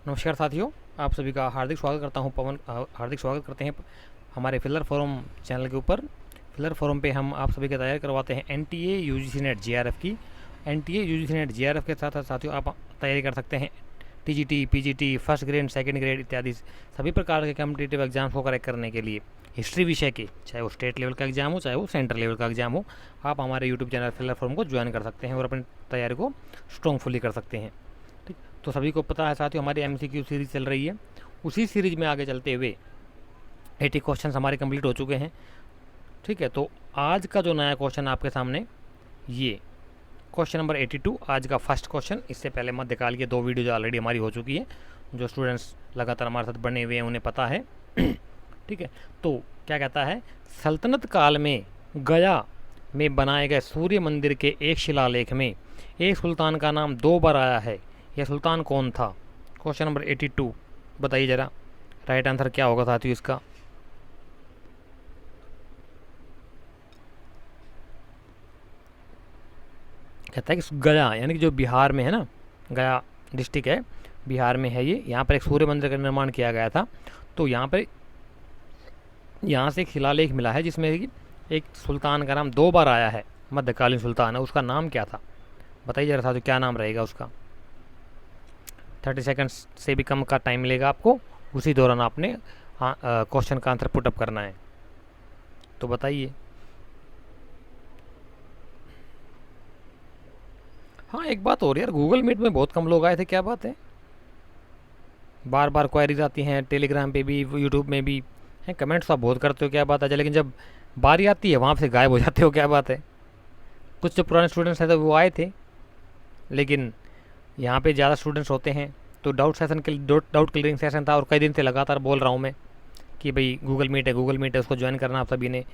नमस्कार साथियों, आप सभी का हार्दिक स्वागत करता हूं। हार्दिक स्वागत करते हैं हमारे फिलर फोरम चैनल के ऊपर। फिलर फोरम पे हम आप सभी की तैयारी करवाते हैं एनटीए यूजीसी नेट जीआरएफ की। एनटीए यूजीसी नेट जीआरएफ के साथ साथ साथियों आप तैयारी कर सकते हैं TGT, PGT, first grade, second grade इत्यादि सभी प्रकार के कॉम्पिटिटिव एग्जाम्स को करेक्ट करने के लिए हिस्ट्री विषय के, चाहे वो स्टेट लेवल का एग्जाम हो चाहे वो सेंट्रल लेवल का एग्जाम हो, आप हमारे यूट्यूब चैनल फिलर फोरम को ज्वाइन कर सकते हैं और अपनी तैयारी को स्ट्रॉन्गफुली कर सकते हैं। ठीक, तो सभी को पता है साथियों हमारी एमसीक्यू सीरीज़ चल रही है। उसी सीरीज में आगे चलते हुए 80 क्वेश्चन हमारे कंप्लीट हो चुके हैं। ठीक है, तो आज का जो नया क्वेश्चन आपके सामने, ये क्वेश्चन नंबर 82 आज का फर्स्ट क्वेश्चन। इससे पहले मध्यकाल की 2 वीडियो जो ऑलरेडी हमारी हो चुकी है, जो स्टूडेंट्स लगातार हमारे साथ बने हुए हैं उन्हें पता है। ठीक है, तो क्या कहता है, सल्तनत काल में गया में बनाए गए सूर्य मंदिर के एक शिलालेख में एक सुल्तान का नाम 2 बार आया है। यह सुल्तान कौन था? क्वेश्चन नंबर 82, बताइए ज़रा राइट आंसर क्या होगा साथियों इसका। कहता है कि गया यानी कि जो बिहार में है ना, गया डिस्ट्रिक्ट है, बिहार में है ये। यहाँ पर एक सूर्य मंदिर का निर्माण किया गया था। तो यहाँ से एक शिलालेख मिला है जिसमें कि एक सुल्तान का नाम 2 बार आया है, मध्यकालीन सुल्तान है। उसका नाम क्या था? बताइए जरा साथियों क्या नाम रहेगा उसका। 30 सेकंड्स से भी कम का टाइम मिलेगा आपको, उसी दौरान आपने क्वेश्चन का आंसर पुटअप करना है। तो बताइए। हाँ, एक बात और यार, गूगल मीट में बहुत कम लोग आए थे, क्या बात है? बार बार क्वेरीज आती हैं टेलीग्राम पे भी, यूट्यूब में भी हैं, कमेंट्स आप बहुत करते हो, क्या बात है? लेकिन जब बारी आती है वहाँ से गायब हो जाते हो, क्या बात है? कुछ जो पुराने स्टूडेंट्स हैं तो वो आए थे, लेकिन यहाँ पे ज़्यादा स्टूडेंट्स होते हैं। तो डाउट क्लियरिंग सेशन था और कई दिन से लगातार बोल रहा हूँ मैं कि भाई गूगल मीट है, गूगल मीट है, उसको ज्वाइन करना आप सभी ने।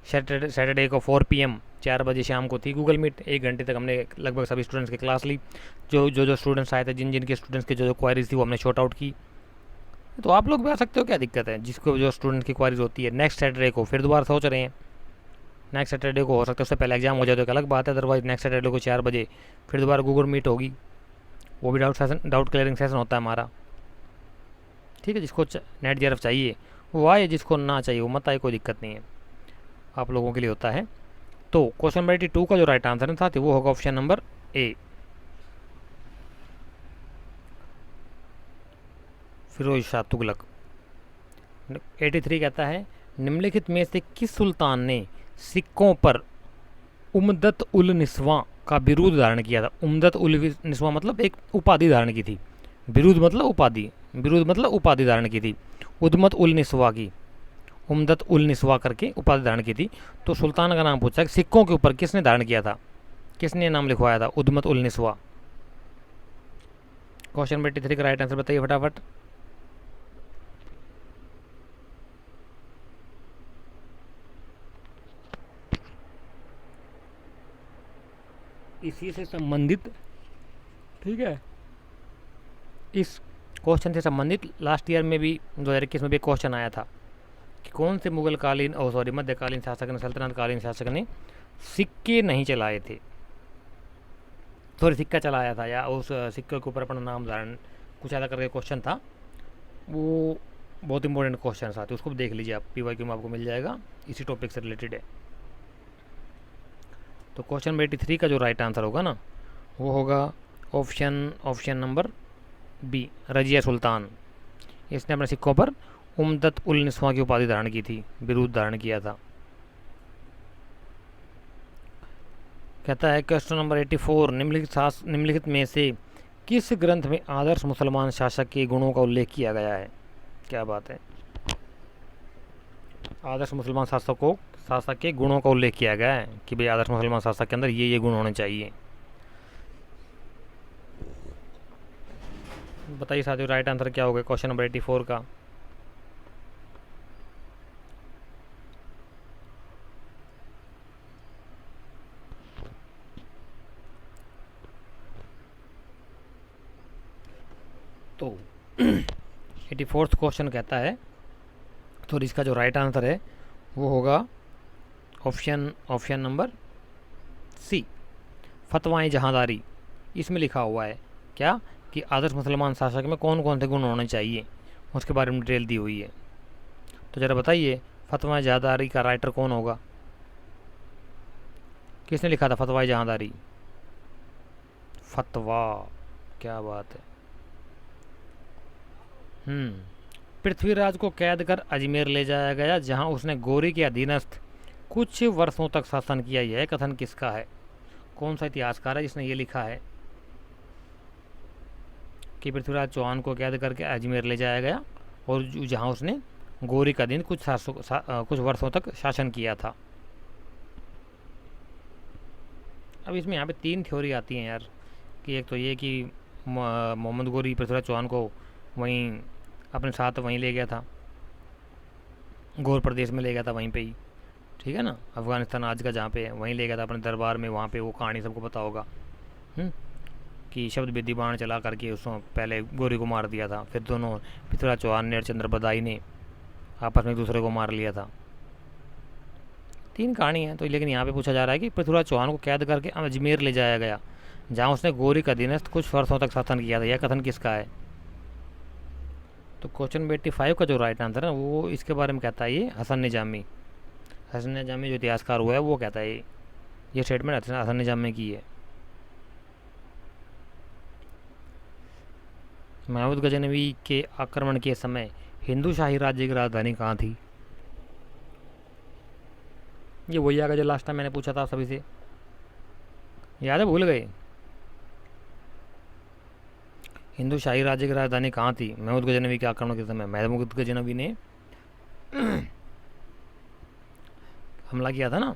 सैटरडे को 4 PM 4 बजे शाम को थी गूगल मीट। 1 घंटे तक हमने लगभग सभी स्टूडेंट्स की क्लास ली। जो स्टूडेंट्स आए थे, जिन के स्टूडेंट्स की जो क्वारीज थी वो हमने शॉर्ट आउट की। तो आप लोग भी आ सकते हो, क्या दिक्कत है? जिसको जो स्टूडेंट की क्वारीज होती है, नेक्स्ट सैटरडे को फिर दोबारा सोच रहे हैं, नेक्स्ट सैटरडे को हो सकता है उससे पहले एग्जाम हो जाए तो एक अलग बात है। अदरवाइज नेक्स्ट सैटरडे को 4 बजे फिर दोबारा गूगल मीट होगी, वो भी डाउट क्लियरिंग सेशन होता है हमारा। ठीक है, जिसको नेट जेआरएफ चाहिए वो आए, जिसको ना चाहिए वो मत आए, कोई दिक्कत नहीं है, आप लोगों के लिए होता है। तो क्वेश्चन नंबर 82 का जो राइट आंसर है साथ वो होगा option number A, Firoz Shah Tughlaq. 83 कहता है निम्नलिखित में से किस सुल्तान ने सिक्कों पर उमदत उल निस्वा का बिरूद धारण किया था? उमदत उल निस्वा मतलब एक उपाधि धारण की थी, बिरूद मतलब उपाधि, बिरूद मतलब उपाधि धारण की थी। उदमत उल निस्वा की, उमदत उल निस्वा करके उपाधि धारण की थी। तो सुल्तान का नाम पूछा कि सिक्कों के ऊपर किसने धारण किया था, किसने नाम लिखवाया था उदमत उल निस्वा। क्वेश्चन नंबर 83 का राइट आंसर बताइए फटाफट। इसी से संबंधित, ठीक है, इस क्वेश्चन से संबंधित लास्ट ईयर में भी 2021 में भी क्वेश्चन आया था कि कौन से मुगलकालीन मध्यकालीन शासक ने, सल्तनतकालीन शासक ने सिक्के नहीं चलाए थे, सॉरी सिक्का चलाया था, या उस सिक्के के ऊपर अपना नाम धारण, कुछ ऐसा करके क्वेश्चन था। वो बहुत इंपॉर्टेंट क्वेश्चन था, तो उसको भी देख लीजिए आप, PYQ में आपको मिल जाएगा, इसी टॉपिक से रिलेटेड है। तो क्वेश्चन नंबर 83 का जो राइट आंसर होगा ना, वो होगा option number B, Razia Sultan. इसने अपने सिक्कों पर उमदत उल निस्वा की उपाधि धारण की थी, बिरूद धारण किया था। कहता है क्वेश्चन नंबर 84 निम्नलिखित में से किस ग्रंथ में आदर्श मुसलमान शासक के गुणों का उल्लेख किया गया है? क्या बात है, आदर्श मुसलमान शासक के गुणों का उल्लेख किया गया है कि भाई आदर्श मुसलमान शासक के अंदर ये गुण होने चाहिए। बताइए साथियों राइट आंसर क्या होगा क्वेश्चन नंबर 84 का। तो 84th क्वेश्चन कहता है, तो इसका जो राइट आंसर है वो होगा ऑप्शन नंबर सी, फतवाएं जहांदारी। इसमें लिखा हुआ है क्या कि आदर्श मुसलमान शासक में कौन कौन से गुण होने चाहिए, उसके बारे में डिटेल दी हुई है। तो ज़रा बताइए, फतवा जहादारी का राइटर कौन होगा? किसने लिखा था फतवा जहादारी? फतवा, क्या बात है। पृथ्वीराज को कैद कर अजमेर ले जाया गया, जहां उसने गौरी के अधीनस्थ कुछ वर्षों तक शासन किया। यह कथन किसका है? कौन सा इतिहासकार है जिसने ये लिखा है कि पृथ्वीराज चौहान को कैद करके अजमेर ले जाया गया और जहां उसने गौरी का दिन कुछ वर्षों तक शासन किया था। अब इसमें यहाँ पे 3 थ्योरी आती हैं यार, कि एक तो ये कि मोहम्मद गौरी पृथ्वीराज चौहान को वहीं अपने साथ वहीं ले गया था, गौर प्रदेश में ले गया था वहीं पे ही, ठीक है ना, अफ़गानिस्तान आज का जहाँ पे है वहीं ले गया था अपने दरबार में। वहाँ पे वो कहानी सबको पता होगा कि शब्द विधि बाण चला करके उसने पहले गौरी को मार दिया था, फिर दोनों पृथ्वीराज चौहान ने और चंद्र बदाई ने आपस में एक दूसरे को मार लिया था। 3 कहानी है। तो लेकिन यहाँ पे पूछा जा रहा है कि पृथ्वीराज चौहान को कैद करके अजमेर ले जाया गया, जहाँ उसने गौरी का अधीनस्थ कुछ वर्षों तक शासन किया था। यह कथन किसका है? तो क्वेश्चन 85 का जो राइट आंसर है वो इसके बारे में कहता है ये हसन निजामी। हसन निजामी जो इतिहासकार हुआ है वो कहता है ये स्टेटमेंट हसन निजामी की है। महमूद गजनवी के आक्रमण के समय हिंदू शाही राज्य की राजधानी कहाँ थी? ये वही आएगा जो लास्ट टाइम मैंने पूछा था सभी से, याद है? भूल गए? हिंदू शाही राज्य की राजधानी कहाँ थी महमूद गजनवी के आक्रमण के समय? महमूद गजनवी ने हमला किया था ना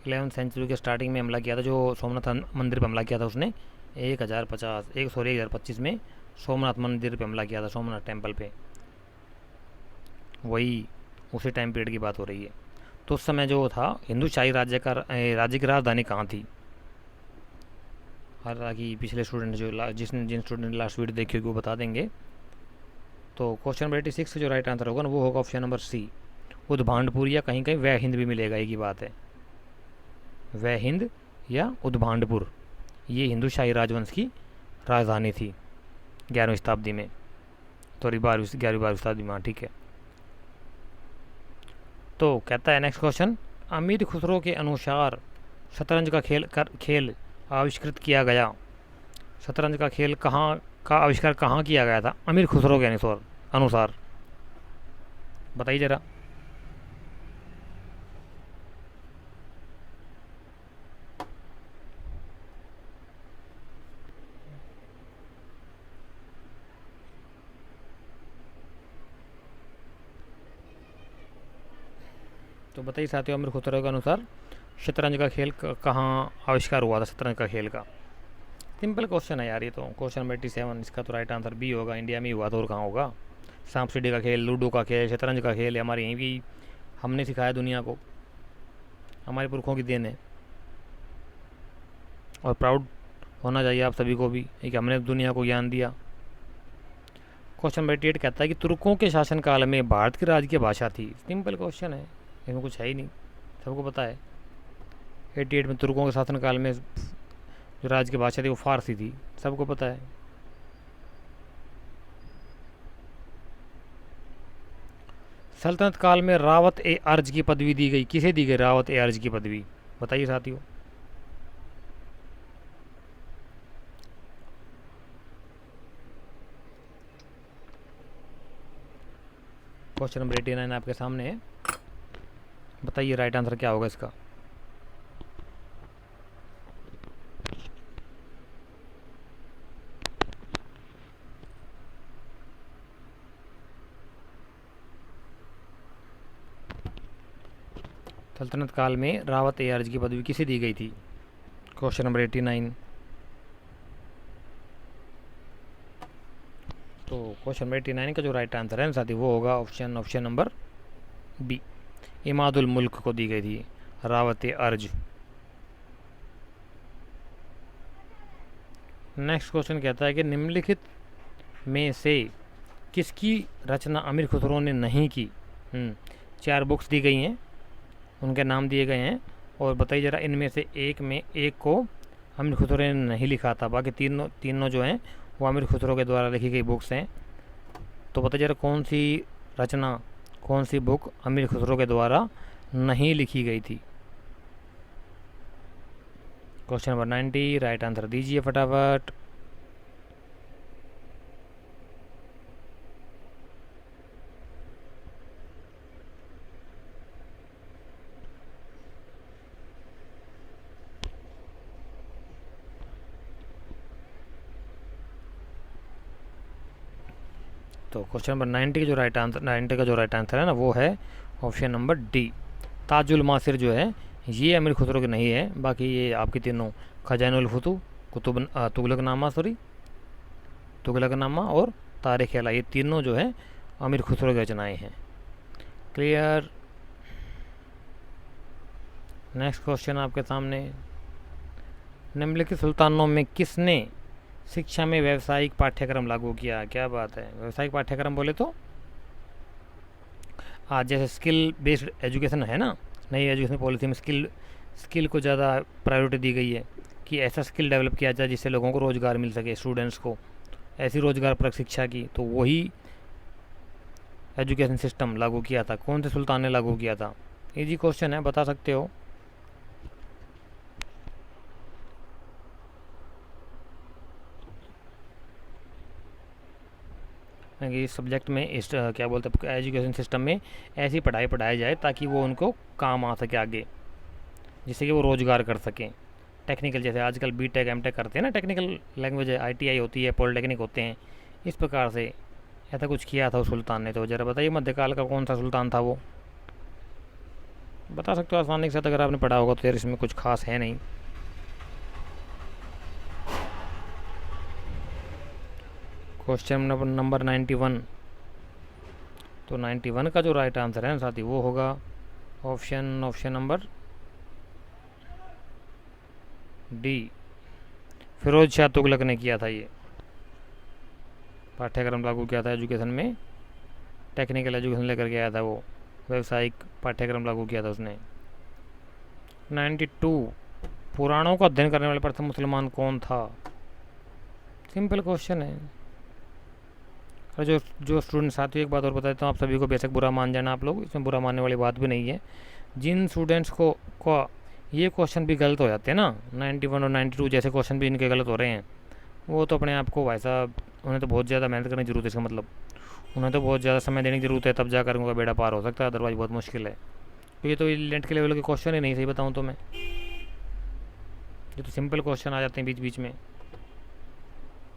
11वीं सेंचुरी के स्टार्टिंग में हमला किया था, जो सोमनाथ मंदिर पर हमला किया था उसने 1025 में सोमनाथ मंदिर पे हमला किया था, सोमनाथ टेम्पल पे। वही उसी टाइम पीरियड की बात हो रही है। तो उस समय जो था हिंदू शाही राज्य की राजधानी कहाँ थी? हालांकि पिछले स्टूडेंट जो जिन स्टूडेंट ने लास्ट वीडियो देखी होगी वो बता देंगे। तो क्वेश्चन 86 जो राइट आंसर होगा ना वो होगा ऑप्शन नंबर सी, उद्भांडपुर, या कहीं कहीं वह हिंद भी मिलेगा, एक ही बात है, वह हिंद या उद्भांडपुर। ये हिंदू शाही राजवंश की राजधानी थी 11वीं शताब्दी में, तो 11वीं शताब्दी में, ठीक है। तो कहता है नेक्स्ट क्वेश्चन, अमीर खुसरो के अनुसार शतरंज का खेल आविष्कृत किया गया। शतरंज का खेल का आविष्कार कहाँ किया गया था अमीर खुसरो के अनुसार? बताइए जरा। तो बताइए साथियों, अमीर खुसरो के अनुसार शतरंज का खेल कहाँ आविष्कार हुआ था? शतरंज का खेल का सिंपल क्वेश्चन है यार ये तो। क्वेश्चन 87 इसका तो राइट आंसर बी होगा, इंडिया में ही हुआ तो और कहाँ होगा। सांप सीढ़ी का खेल, लूडो का खेल, शतरंज का खेल हमारे यहीं भी हमने सिखाया दुनिया को, हमारे पुरखों की देन है। और प्राउड होना चाहिए आप सभी को भी कि हमने दुनिया को ज्ञान दिया। क्वेश्चन 88 कहता है कि तुर्कों के शासनकाल में भारत की राज्य की भाषा थी। सिंपल क्वेश्चन है, इसमें कुछ है ही नहीं, सबको पता है। 88 में तुर्कों के शासनकाल में जो राज्य की भाषा थी वो फारसी थी, सबको पता है। सल्तनत काल में रावत ए अर्ज की पदवी दी गई, किसे दी गई रावत ए अर्ज की पदवी? बताइए साथियों। क्वेश्चन नंबर 89 आपके सामने है, बताइए राइट आंसर क्या होगा इसका। सल्तनत काल में रावत ए अर्ज की पदवी किसे दी गई थी? Question number 89। तो क्वेश्चन नंबर 89 का जो राइट आंसर है ना साथी वो होगा ऑप्शन नंबर बी, इमादुल मुल्क को दी गई थी रावत ए अर्ज। नेक्स्ट क्वेश्चन कहता है कि निम्नलिखित में से किसकी रचना अमीर खुसरो ने नहीं की? 4 बुक्स दी गई हैं, उनके नाम दिए गए हैं, और बताइए ज़रा, इनमें से एक में एक को अमीर खुसरो ने नहीं लिखा था, बाकी तीनों तीनों जो हैं वो अमीर खुसरो के द्वारा लिखी गई बुक्स हैं। तो बताइए ज़रा कौन सी रचना, कौन सी बुक अमीर खुसरो के द्वारा नहीं लिखी गई थी। क्वेश्चन नंबर 90, राइट आंसर दीजिए फटाफट। तो क्वेश्चन नंबर 90 का जो राइट आंसर, 90 का जो राइट आंसर है ना, वो है option number D. Tajul Maasir जो है ये अमीर खुसरो की नहीं है, बाकी ये आपकी तीनों खजानुल फतू, तुगलकनामा, सॉरी तुगलकनामा और तारिख अला, ये तीनों जो है अमीर खुसरो की रचनाएँ हैं। क्लियर। नेक्स्ट क्वेश्चन आपके सामने, निम्नलिखित सुल्तानों में किसने शिक्षा में व्यावसायिक पाठ्यक्रम लागू किया। क्या बात है, व्यावसायिक पाठ्यक्रम बोले तो आज जैसे स्किल बेस्ड एजुकेशन है ना, नई एजुकेशन पॉलिसी में स्किल को ज़्यादा प्रायोरिटी दी गई है कि ऐसा स्किल डेवलप किया जाए जिससे लोगों को रोज़गार मिल सके, स्टूडेंट्स को ऐसी रोज़गार परक शिक्षा की। तो वही एजुकेशन सिस्टम लागू किया था। कौन से सुल्तान ने लागू किया था? इजी क्वेश्चन है, बता सकते हो। इस सब्जेक्ट में, इस क्या बोलते हैं, एजुकेशन सिस्टम में ऐसी पढ़ाई पढ़ाई जाए ताकि वो उनको काम आ सके आगे, जिससे कि वो रोज़गार कर सकें। टेक्निकल, जैसे आजकल बीटेक एमटेक करते हैं ना, टेक्निकल लैंग्वेज है, आईटीआई होती है, पॉलिटेक्निक होते हैं, इस प्रकार से ऐसा कुछ किया था उस सुल्तान ने। तो ज़रा बताइए मध्यकाल का कौन सा सुल्तान था वो? बता सकते हो आसानी के साथ, अगर आपने पढ़ा होगा तो। यार इसमें कुछ खास है नहीं। Question number 91। तो 91 का जो राइट आंसर है ना साथी, वो होगा option number D, Firoz Shah Tughlaq ने किया था ये पाठ्यक्रम लागू किया था एजुकेशन में। टेक्निकल एजुकेशन लेकर के आया था वो, व्यवसायिक पाठ्यक्रम लागू किया था उसने। 92, पुराणों का अध्ययन करने वाले प्रथम मुसलमान कौन था? सिंपल क्वेश्चन है। और जो स्टूडेंट साथियों, एक बात और बता देता हूँ आप सभी को, बेशक बुरा मान जाना आप लोग, इसमें बुरा मानने वाली बात भी नहीं है। जिन स्टूडेंट्स को ये क्वेश्चन भी गलत हो जाते हैं ना, 91 और 92 जैसे क्वेश्चन भी इनके गलत हो रहे हैं, वो तो अपने आप को भाई साहब, उन्हें तो बहुत ज़्यादा मेहनत करने की जरूरत है। इसका मतलब उन्हें तो बहुत ज़्यादा समय देने की जरूरत है, तब जाकर उनका बेड़ा पार हो सकता है, अदरवाइज बहुत मुश्किल है। तो ये तो लेंट के लेवल के क्वेश्चन ही नहीं, सही बताऊँ तो मैं, ये तो सिंपल क्वेश्चन आ जाते हैं बीच बीच में।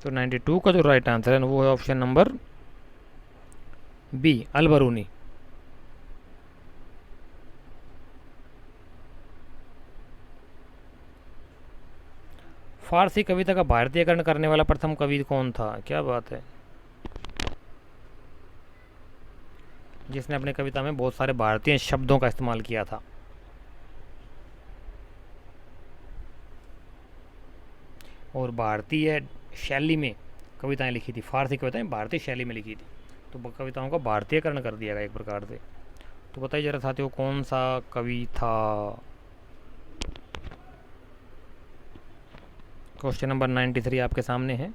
तो 92 का जो राइट आंसर है वो है ऑप्शन नंबर बी, अल बरूनी। फारसी कविता का भारतीयकरण करने वाला प्रथम कवि कौन था? क्या बात है, जिसने अपनी कविता में बहुत सारे भारतीय शब्दों का इस्तेमाल किया था और भारतीय शैली में कविताएं लिखी थी। फारसी कविताएं भारतीय शैली में लिखी थी, तो कविताओं का भारतीयकरण कर दिया गया एक प्रकार से। तो बताइए जरा साथियों, कौन सा कवि था? क्वेश्चन नंबर 93 आपके सामने है।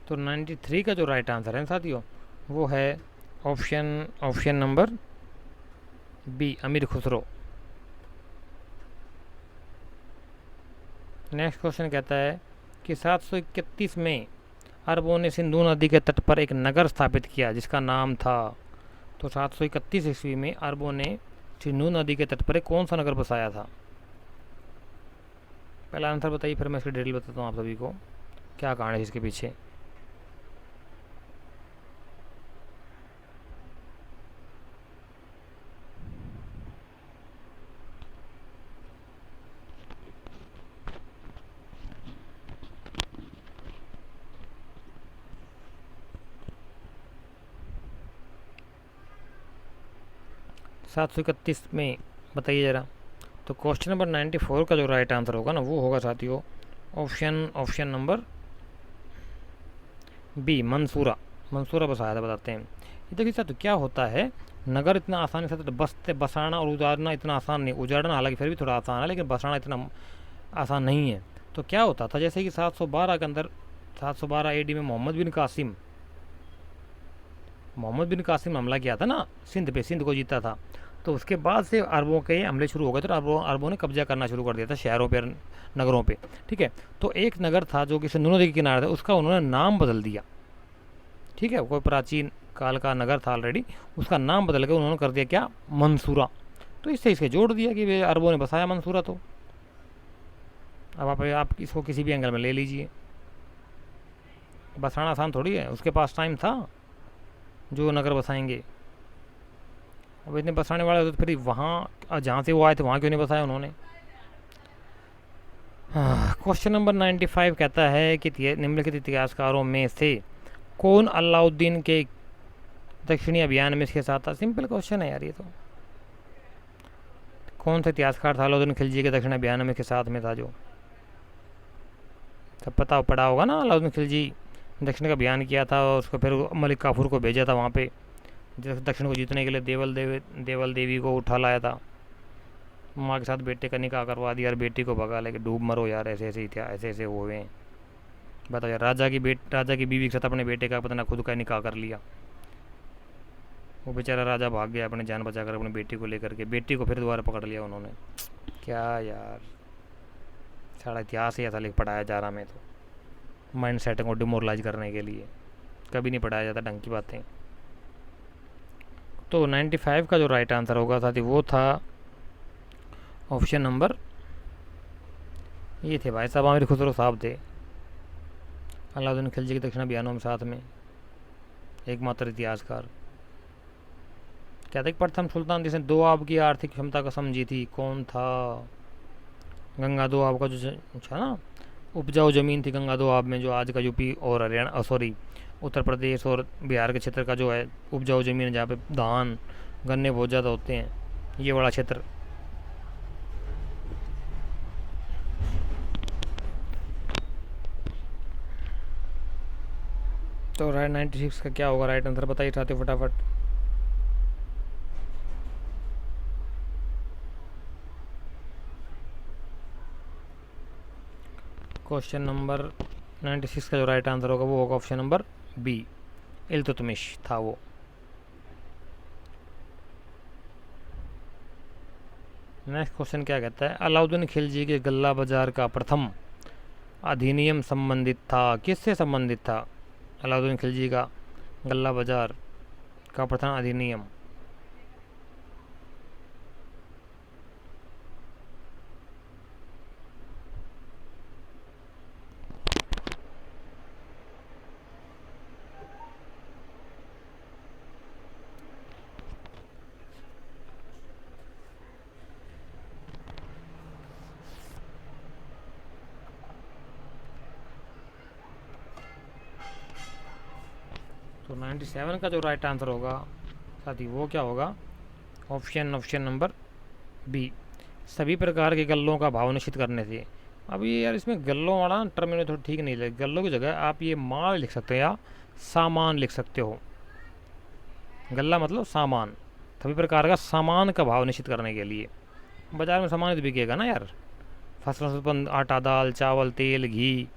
तो 93 का जो राइट आंसर है साथियों, वो है ऑप्शन नंबर बी, अमीर खुसरो। नेक्स्ट क्वेश्चन कहता है कि 731 में अरबों ने सिंधु नदी के तट पर एक नगर स्थापित किया जिसका नाम था। तो 731 ईस्वी में अरबों ने सिंधु नदी के तट पर एक कौन सा नगर बसाया था? पहला आंसर बताइए, फिर मैं इसकी डिटेल बताता हूँ आप सभी को, क्या कारण है इसके पीछे। 731 में, बताइए ज़रा। तो क्वेश्चन नंबर 94 का जो राइट आंसर होगा ना वो होगा साथियों option number B, Mansura. Mansura बसाया था, बताते हैं। ये देखिए साथियों क्या होता है, नगर इतना आसानी से बसाना और उजाड़ना इतना आसान नहीं। उजाड़ना हालांकि फिर भी थोड़ा आसान है, लेकिन बसाना इतना आसान नहीं है। तो क्या होता था, जैसे कि 712 के अंदर 712 AD में मोहम्मद बिन कासिम ने हमला किया था ना सिंध पे, सिंध को जीता था। तो उसके बाद से अरबों के हमले शुरू हो गए थे, अरबों ने कब्जा करना शुरू कर दिया था शहरों पर, नगरों पे। ठीक है, तो एक नगर था जो कि सिंधु नदी के किनारे था, उसका उन्होंने नाम बदल दिया। ठीक है, कोई प्राचीन काल का नगर था ऑलरेडी, उसका नाम बदल के उन्होंने कर दिया क्या, मंसूरा। तो इससे इसके जोड़ दिया कि वे अरबों ने बसाया मंसूरा। तो अब आप इसको किसी भी एंगल में ले लीजिए, बसाना आसान थोड़ी है, उसके पास टाइम था जो नगर बसाएंगे। अब इतने बसाने वाले होते तो फिर वहाँ जहाँ से वो आए थे वहाँ क्यों नहीं बसाया उन्होंने। क्वेश्चन नंबर 95 कहता है कि निम्नलिखित इतिहासकारों में से कौन अलाउद्दीन के दक्षिणी अभियान में इसके साथ था। सिंपल क्वेश्चन है यार ये तो। कौन सा इतिहासकार था अलाउद्दीन खिलजी के दक्षिण अभियान में के साथ में था, जो सब पता पड़ा होगा ना। अलाउद्दीन खिलजी दक्षिण का अभियान किया था और उसको फिर मलिक काफूर को भेजा था वहाँ पे दक्षिण को जीतने के लिए। देवल देवी को उठा लाया था, माँ के साथ बेटे का निकाह करवा दिया और बेटी को भगा लेके डूब मरो यार। ऐसे ऐसे इतिहास ऐसे ऐसे हुए हैं, बताओ यार। राजा की बीवी के साथ अपने बेटे का पता ना खुद का निकाह कर लिया। वो बेचारा राजा भाग गया अपने जान बचाकर अपनी बेटी को लेकर के, बेटी को फिर दोबारा पकड़ लिया उन्होंने। क्या यार, सारा इतिहास ही ऐसा लिख पढ़ाया जा रहा। मैं तो माइंड सेटिंग को डिमोरलाइज करने के लिए कभी नहीं पढ़ाया जाता ढंग की बातें। तो 95 का जो राइट आंसर होगा साथी वो था ऑप्शन नंबर, ये थे भाई साहब आमिर खुसरो साहब थे, अलाउद्दीन खिलजी के दक्षिण अभियानों में साथ में एकमात्र इतिहासकार। क्या था, प्रथम सुल्तान जिसने दोआब की आर्थिक क्षमता को समझी थी, कौन था। गंगा दोआब का जो था ना, उपजाऊ ज़मीन थी गंगा दोआब में, जो आज का यूपी और हरियाणा सॉरी उत्तर प्रदेश और बिहार के क्षेत्र का जो है उपजाऊ ज़मीन है, जहाँ पे धान गन्ने बहुत ज़्यादा होते हैं, ये वाला क्षेत्र। तो राइट 96 का क्या होगा राइट आंसर, बताइए साथियों फटाफट। क्वेश्चन नंबर 96 का जो राइट आंसर होगा वो होगा ऑप्शन नंबर बी, इल्तुतमिश था वो। नेक्स्ट क्वेश्चन क्या कहता है, अलाउद्दीन खिलजी के गल्ला बाजार का प्रथम अधिनियम संबंधित था, किससे संबंधित था। अलाउद्दीन खिलजी का गल्ला बाजार का प्रथम अधिनियम। तो 97 का जो राइट आंसर होगा साथी वो क्या होगा, ऑप्शन नंबर बी, सभी प्रकार के गल्लों का भाव निश्चित करने से। अब ये यार इसमें गल्लों वाला टर्म थोड़ा ठीक नहीं लगे, गल्लों की जगह आप ये माल लिख सकते हो या सामान लिख सकते हो। गल्ला मतलब सामान, सभी प्रकार का सामान का भाव निश्चित करने के लिए। बाजार में सामान तो बिकेगा ना यार, फसलों से उत्पन्न आटा दाल चावल तेल घी,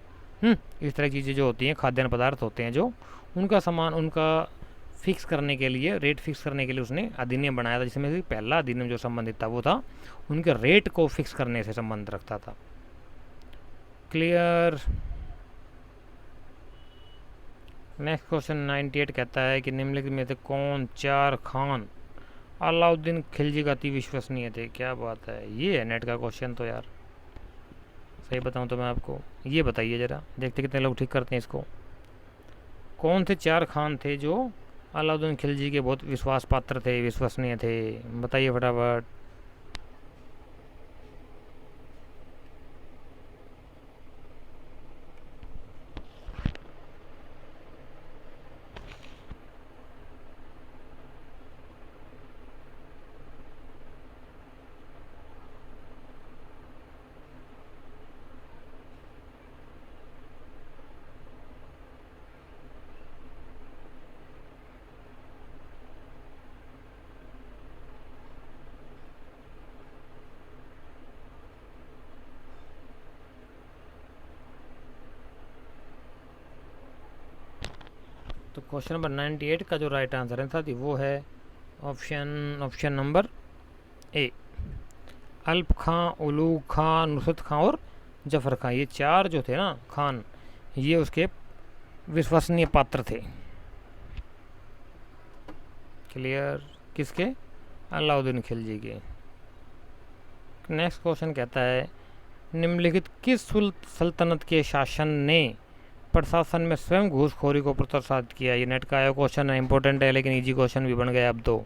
इस तरह की चीज़ें जो होती हैं खाद्यान्न पदार्थ होते हैं जो, उनका सामान उनका फिक्स करने के लिए, रेट फिक्स करने के लिए उसने अधिनियम बनाया था, जिसमें पहला अधिनियम जो संबंधित था वो था उनके रेट को फिक्स करने से संबंध रखता था। क्लियर। नेक्स्ट क्वेश्चन 98 कहता है कि निम्नलिखित में से कौन चार खान अलाउद्दीन खिलजी का अति विश्वसनीय थे। क्या बात है, ये है नेट का क्वेश्चन। तो यार सही बताऊं तो मैं आपको, ये बताइए ज़रा, देखते कितने लोग ठीक करते हैं इसको। कौन से चार खान थे जो अलाउद्दीन खिलजी के बहुत विश्वास पात्र थे, विश्वसनीय थे, बताइए फटाफट। तो क्वेश्चन नंबर 98 का जो राइट आंसर है साथी वो है ऑप्शन नंबर ए, अल्प खां, उलूग खां, नुसरत खां और जफ़र खां। ये चार जो थे ना खान, ये उसके विश्वसनीय पात्र थे। क्लियर? किसके? अलाउद्दीन खिलजी के। नेक्स्ट क्वेश्चन कहता है निम्नलिखित किस सल्तनत के शासन ने प्रशासन में स्वयं घूसखोरी को प्रोत्साहित किया? ये नेट का आया क्वेश्चन है, इंपॉर्टेंट है, लेकिन इजी क्वेश्चन भी बन गया अब तो।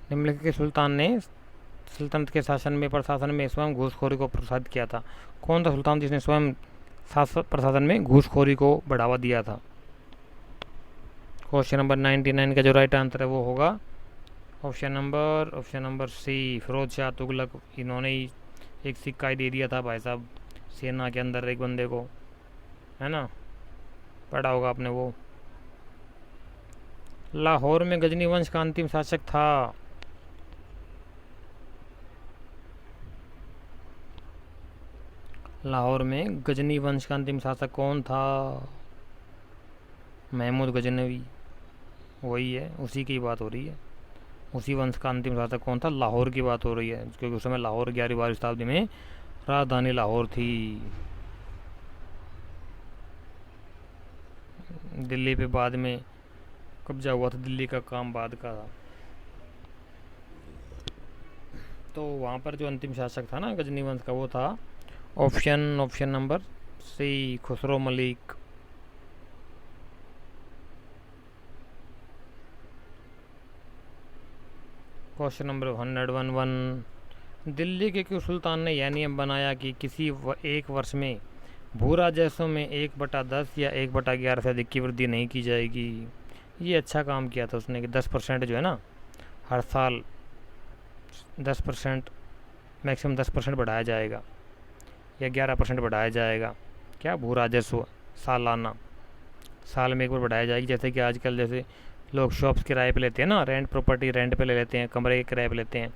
निम्नलिखित के सुल्तान ने सल्तनत के शासन में प्रशासन में स्वयं घूसखोरी को प्रोत्साहित किया था? कौन था सुल्तान जिसने स्वयं प्रशासन में घूसखोरी को बढ़ावा दिया था? क्वेश्चन नंबर 99 का जो राइट आंसर है वो होगा option number C, Firoz Shah Tughlaq. इन्होंने ही एक सिक्का ही दे दिया था भाई साहब सेना के अंदर एक बंदे को, है ना, पढ़ा होगा आपने वो। लाहौर में गजनी वंश का अंतिम शासक था? लाहौर में गजनी वंश का अंतिम शासक कौन था? महमूद गजनवी, वही है, उसी की बात हो रही है। उसी वंश का अंतिम शासक कौन था? लाहौर की बात हो रही है, क्योंकि उस समय लाहौर 11वीं शताब्दी में राजधानी लाहौर थी। दिल्ली पे बाद में कब्जा हुआ था, दिल्ली का काम बाद का था। तो वहाँ पर जो अंतिम शासक था ना गजनी वंश का, वो था option number C, Khusro Malik. Question number 111, Delhi के क्यों सुल्तान ने यह नियम बनाया कि किसी एक वर्ष में भू राजस्व में 1/10 या 1/11 से अधिक की वृद्धि नहीं की जाएगी? ये अच्छा काम किया था उसने कि 10% जो है ना, हर साल 10%, मैक्सिमम 10% बढ़ाया जाएगा या 11% बढ़ाया जाएगा। क्या? भू राजस्व सालाना, साल में एक बार बढ़ाया जाएगी। जैसे कि आजकल जैसे लोग शॉप्स किराए पे लेते हैं ना, रेंट प्रॉपर्टी रेंट पे ले लेते हैं, कमरे के किराए पे लेते हैं,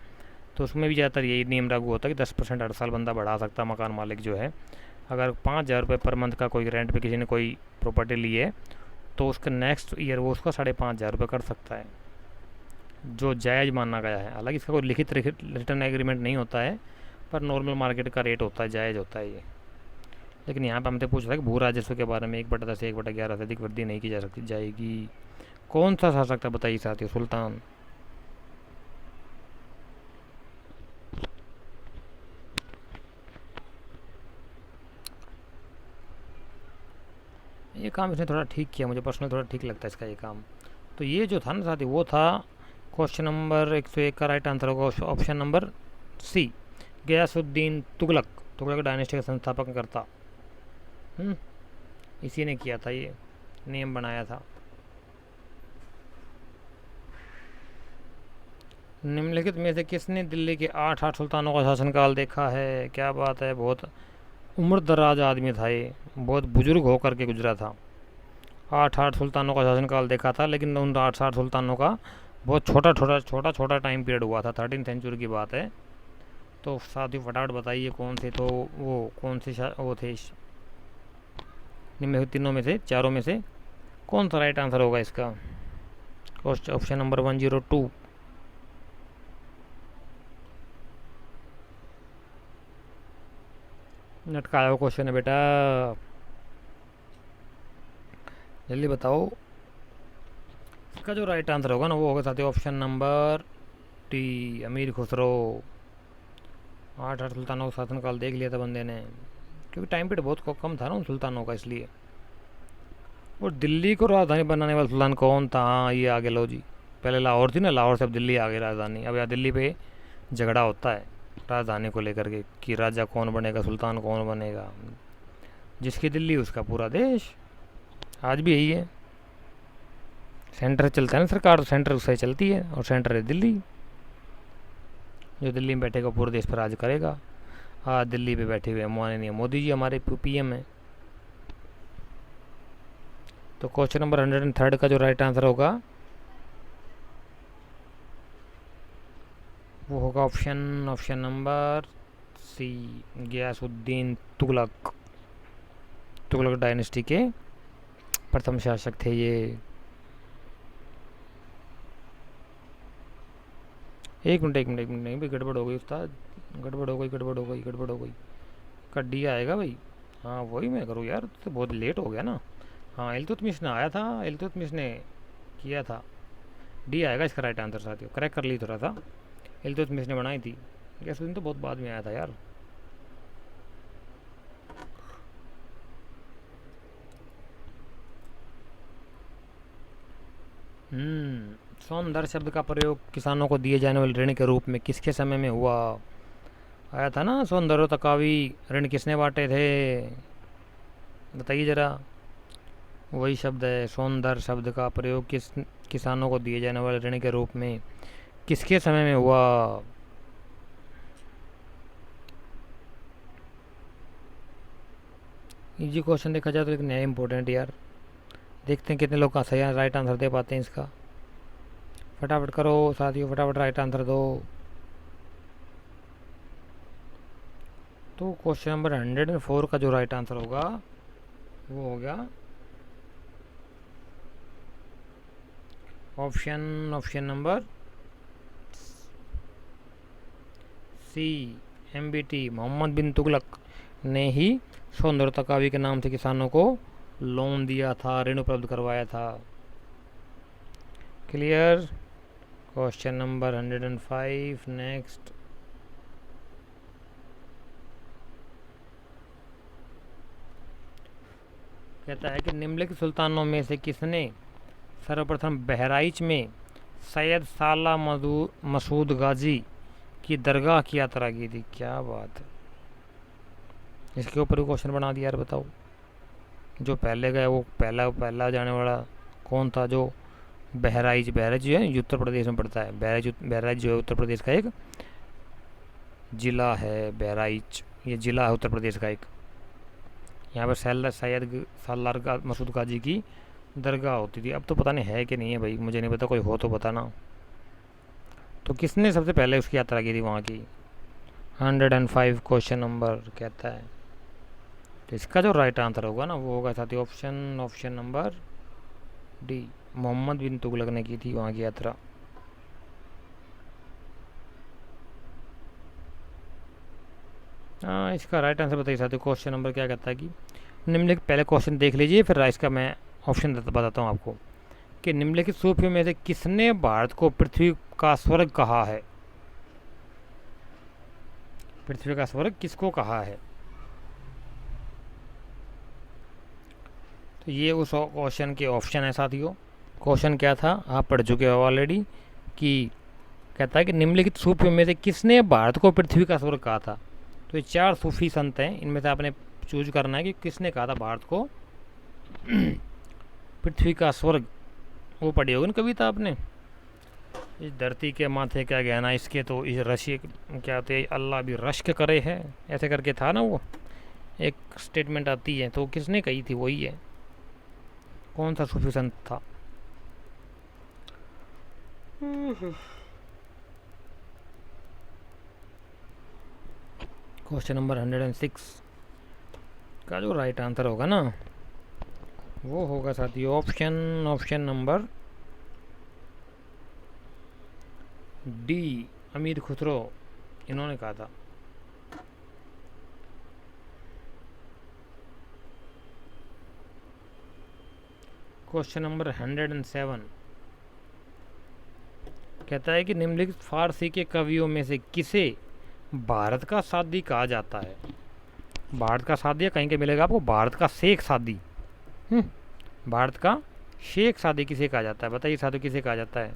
तो उसमें भी ज़्यादातर यही नियम लागू होता है कि 10% हर साल बंदा बढ़ा सकता है, मकान मालिक जो है। अगर 5,000 रुपये पर मंथ का कोई रेंट पे किसी ने कोई प्रॉपर्टी ली है, तो उसका नेक्स्ट ईयर वो उसका 5,500 रुपये कर सकता है, जो जायज़ माना गया है। हालांकि इसका कोई लिखित रिटर्न एग्रीमेंट नहीं होता है, पर नॉर्मल मार्केट का रेट होता है, जायज़ होता है ये। लेकिन यहाँ पे हमसे पूछ रहा है कि भू राजस्व के बारे में 1/10 से 1/11 से अधिक वृद्धि नहीं की जा सकती जाएगी। कौन सा शासक था बताइए साथियों? सुल्तान। ये काम इसने थोड़ा ठीक किया, मुझे पर्सनल थोड़ा ठीक लगता है इसका ये काम। तो ये जो था ना साथी, वो था क्वेश्चन नंबर 101 का राइट आंसर होगा option number C, Ghiyasuddin Tughlaq. Tughlaq dynasty का संस्थापक करता, इसी ने किया था, ये नियम बनाया था। निम्नलिखित में से किसने दिल्ली के 8 सुल्तानों का शासनकाल देखा है? क्या बात है, बहुत उम्र दराज आदमी था ये, बहुत बुजुर्ग होकर के गुजरा था। 8 सुल्तानों का शासनकाल देखा था, लेकिन उन 8 सुल्तानों का बहुत छोटा टाइम पीरियड हुआ था, 13वीं सेंचुरी की बात है। तो साथियों फटाफट बताइए कौन से, तो वो कौन से वो थे निम्न तीनों में से, चारों में से कौन सा राइट आंसर होगा इसका? Option number 102। नटकाया हुआ क्वेश्चन है बेटा, जल्दी बताओ। इसका जो राइट आंसर होगा ना वो होगा साथियों ऑप्शन नंबर टी, अमीर खुसरो। 8 सुल्तानों का शासनकाल देख लिया था बंदे ने, क्योंकि टाइम पीरियड बहुत कम था ना उन सुल्तानों का, इसलिए। और दिल्ली को राजधानी बनाने वाला सुल्तान कौन था? हाँ ये आगे लो जी, पहले लाहौर थी ना, लाहौर से अब दिल्ली आ गई राजधानी। अब यहाँ दिल्ली पे झगड़ा होता है राजधानी को लेकर के कि राजा कौन बनेगा, सुल्तान कौन बनेगा। जिसकी दिल्ली उसका पूरा देश, आज भी यही है। सेंटर से चलता है ना सरकार, तो सेंटर उससे चलती है, और सेंटर है दिल्ली। जो दिल्ली में बैठेगा पूरे देश पर राज करेगा। हाँ, दिल्ली पे बैठे हुए माननीय मोदी जी हमारे पीएम है। तो क्वेश्चन नंबर 103 का जो राइट आंसर होगा वो होगा option number C, Ghiyasuddin Tughlaq. Tughlaq dynasty के प्रथम शासक थे ये। एक मिनट नहीं भाई, गड़बड़ हो गई उस्ताद, गड़बड़ हो गई। का डी आएगा भाई। हाँ वही मैं करूँ यार, तो बहुत लेट हो गया ना। हाँ, इल्तुतमिश ने आया था, इल्तुतमिश ने किया था। डी आएगा इसका राइट आंसर साथियों, करेक्ट कर ली थोड़ा सा। इल्तुतमिश ने बनाई थी, गयासुद्दीन तो बहुत बाद में आया था यार। सौंदर्य शब्द का प्रयोग किसानों को दिए जाने वाले ऋण के रूप में किसके समय में हुआ? आया था ना, सौंदर्य तकावी ऋण किसने बांटे थे, बताइए जरा। वही शब्द है, सौंदर्य शब्द का प्रयोग किसानों को दिए जाने वाले ऋण के रूप में किसके समय में हुआ? इजी क्वेश्चन देखा जाए तो, लेकिन है इम्पोर्टेंट यार। देखते हैं कितने लोग का सही राइट आंसर दे पाते हैं इसका। फटाफट करो साथियों, फटाफट राइट आंसर दो। तो क्वेश्चन नंबर 104 का जो राइट आंसर होगा वो हो गया option number C, MBT, Mohammad bin Tughlaq ने ही सौंदर्य तकावी के नाम से किसानों को लोन दिया था, ऋण उपलब्ध करवाया था। क्लियर। Question number 105 next. कहता है कि निम्नलिखित सुल्तानों में से किसने सर्वप्रथम बहराइच में सैयद साला मसूद गाजी की दरगाह की यात्रा की थी? क्या बात है, इसके ऊपर भी क्वेश्चन बना दिया यार। बताओ, जो पहले गया वो पहला जाने वाला कौन था? जो बहराइच जो है उत्तर प्रदेश में पड़ता है। बहराइच जो है उत्तर प्रदेश का एक ज़िला है। बहराइच ये ज़िला है उत्तर प्रदेश का एक। यहाँ पर सैयद सालार मसूद गाजी की दरगाह होती थी। अब तो पता नहीं है कि नहीं है भाई, मुझे नहीं पता, कोई हो तो बताना। तो किसने सबसे पहले उसकी यात्रा की थी वहाँ की? 105 क्वेश्चन नंबर कहता है। तो इसका जो राइट आंसर होगा ना वो होगा साथी option number D, Mohammad bin Tughlaq ने की थी वहाँ की यात्रा। हाँ, इसका राइट आंसर बताइए साथियों। क्वेश्चन नंबर क्या कहता है कि निम्नलिखित, पहले क्वेश्चन देख लीजिए फिर इसका मैं ऑप्शन बताता हूँ आपको, कि निम्नलिखित सूफियों में से किसने भारत को पृथ्वी का स्वर्ग कहा है? पृथ्वी का स्वर्ग किसको कहा है? तो ये उस क्वेश्चन के ऑप्शन है साथियों। क्वेश्चन क्या था आप पढ़ चुके हो ऑलरेडी, कि कहता है कि निम्नलिखित सूफियों में से किसने भारत को पृथ्वी का स्वर्ग कहा था? तो ये 4 सूफी संत हैं, इनमें से आपने चूज करना है कि किसने कहा था भारत को पृथ्वी का स्वर्ग। वो पढ़ी होगी ना कविता आपने, इस धरती के माथे क्या गहना इसके, तो इस रशी क्या होते हैं, अल्लाह भी रश्क करे है, ऐसे करके था ना वो एक स्टेटमेंट आती है। तो किसने कही थी? वही है। कौन सा सूफी संत था? क्वेश्चन नंबर 106 का जो राइट आंसर होगा ना वो होगा साथियों ऑप्शन नंबर डी, अमीर खुसरो, इन्होंने कहा था। क्वेश्चन नंबर 107 कहता है कि निम्नलिखित फारसी के कवियों में से किसे भारत का सादी कहा जाता है? भारत का सादी कहीं के मिलेगा आपको, भारत का शेख सादी। भारत का शेख सादी किसे कहा जाता है? बताइए साधु, किसे कहा जाता है?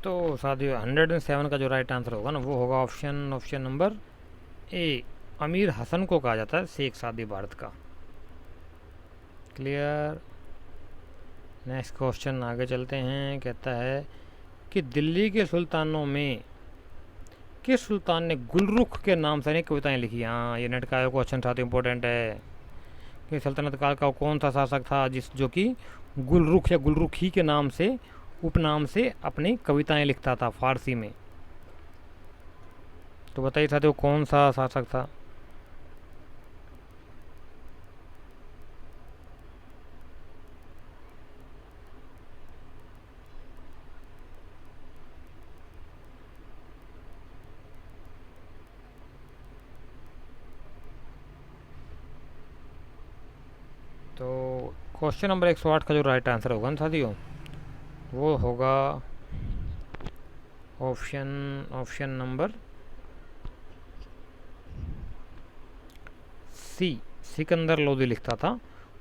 तो साथियों 107 का जो राइट आंसर होगा ना वो होगा ऑप्शन नंबर ए। अमीर हसन को कहा जाता है शेख सादी भारत का। क्लियर। नेक्स्ट क्वेश्चन आगे चलते हैं। कहता है कि दिल्ली के सुल्तानों में किस सुल्तान ने गुलरुख के नाम से अनेक कविताएं लिखी। हाँ, ये नेट का क्वेश्चन साथ इंपॉर्टेंट है कि सल्तनत काल का कौन सा शासक था जो कि गुलरुख या गुलरुखी के नाम से उपनाम से अपनी कविताएं लिखता था फारसी में। तो बताइए साथियों कौन सा शासक था। तो क्वेश्चन नंबर 108 का जो राइट आंसर होगा ना साथियों वो होगा option number C. Sikandar Lodi लिखता था।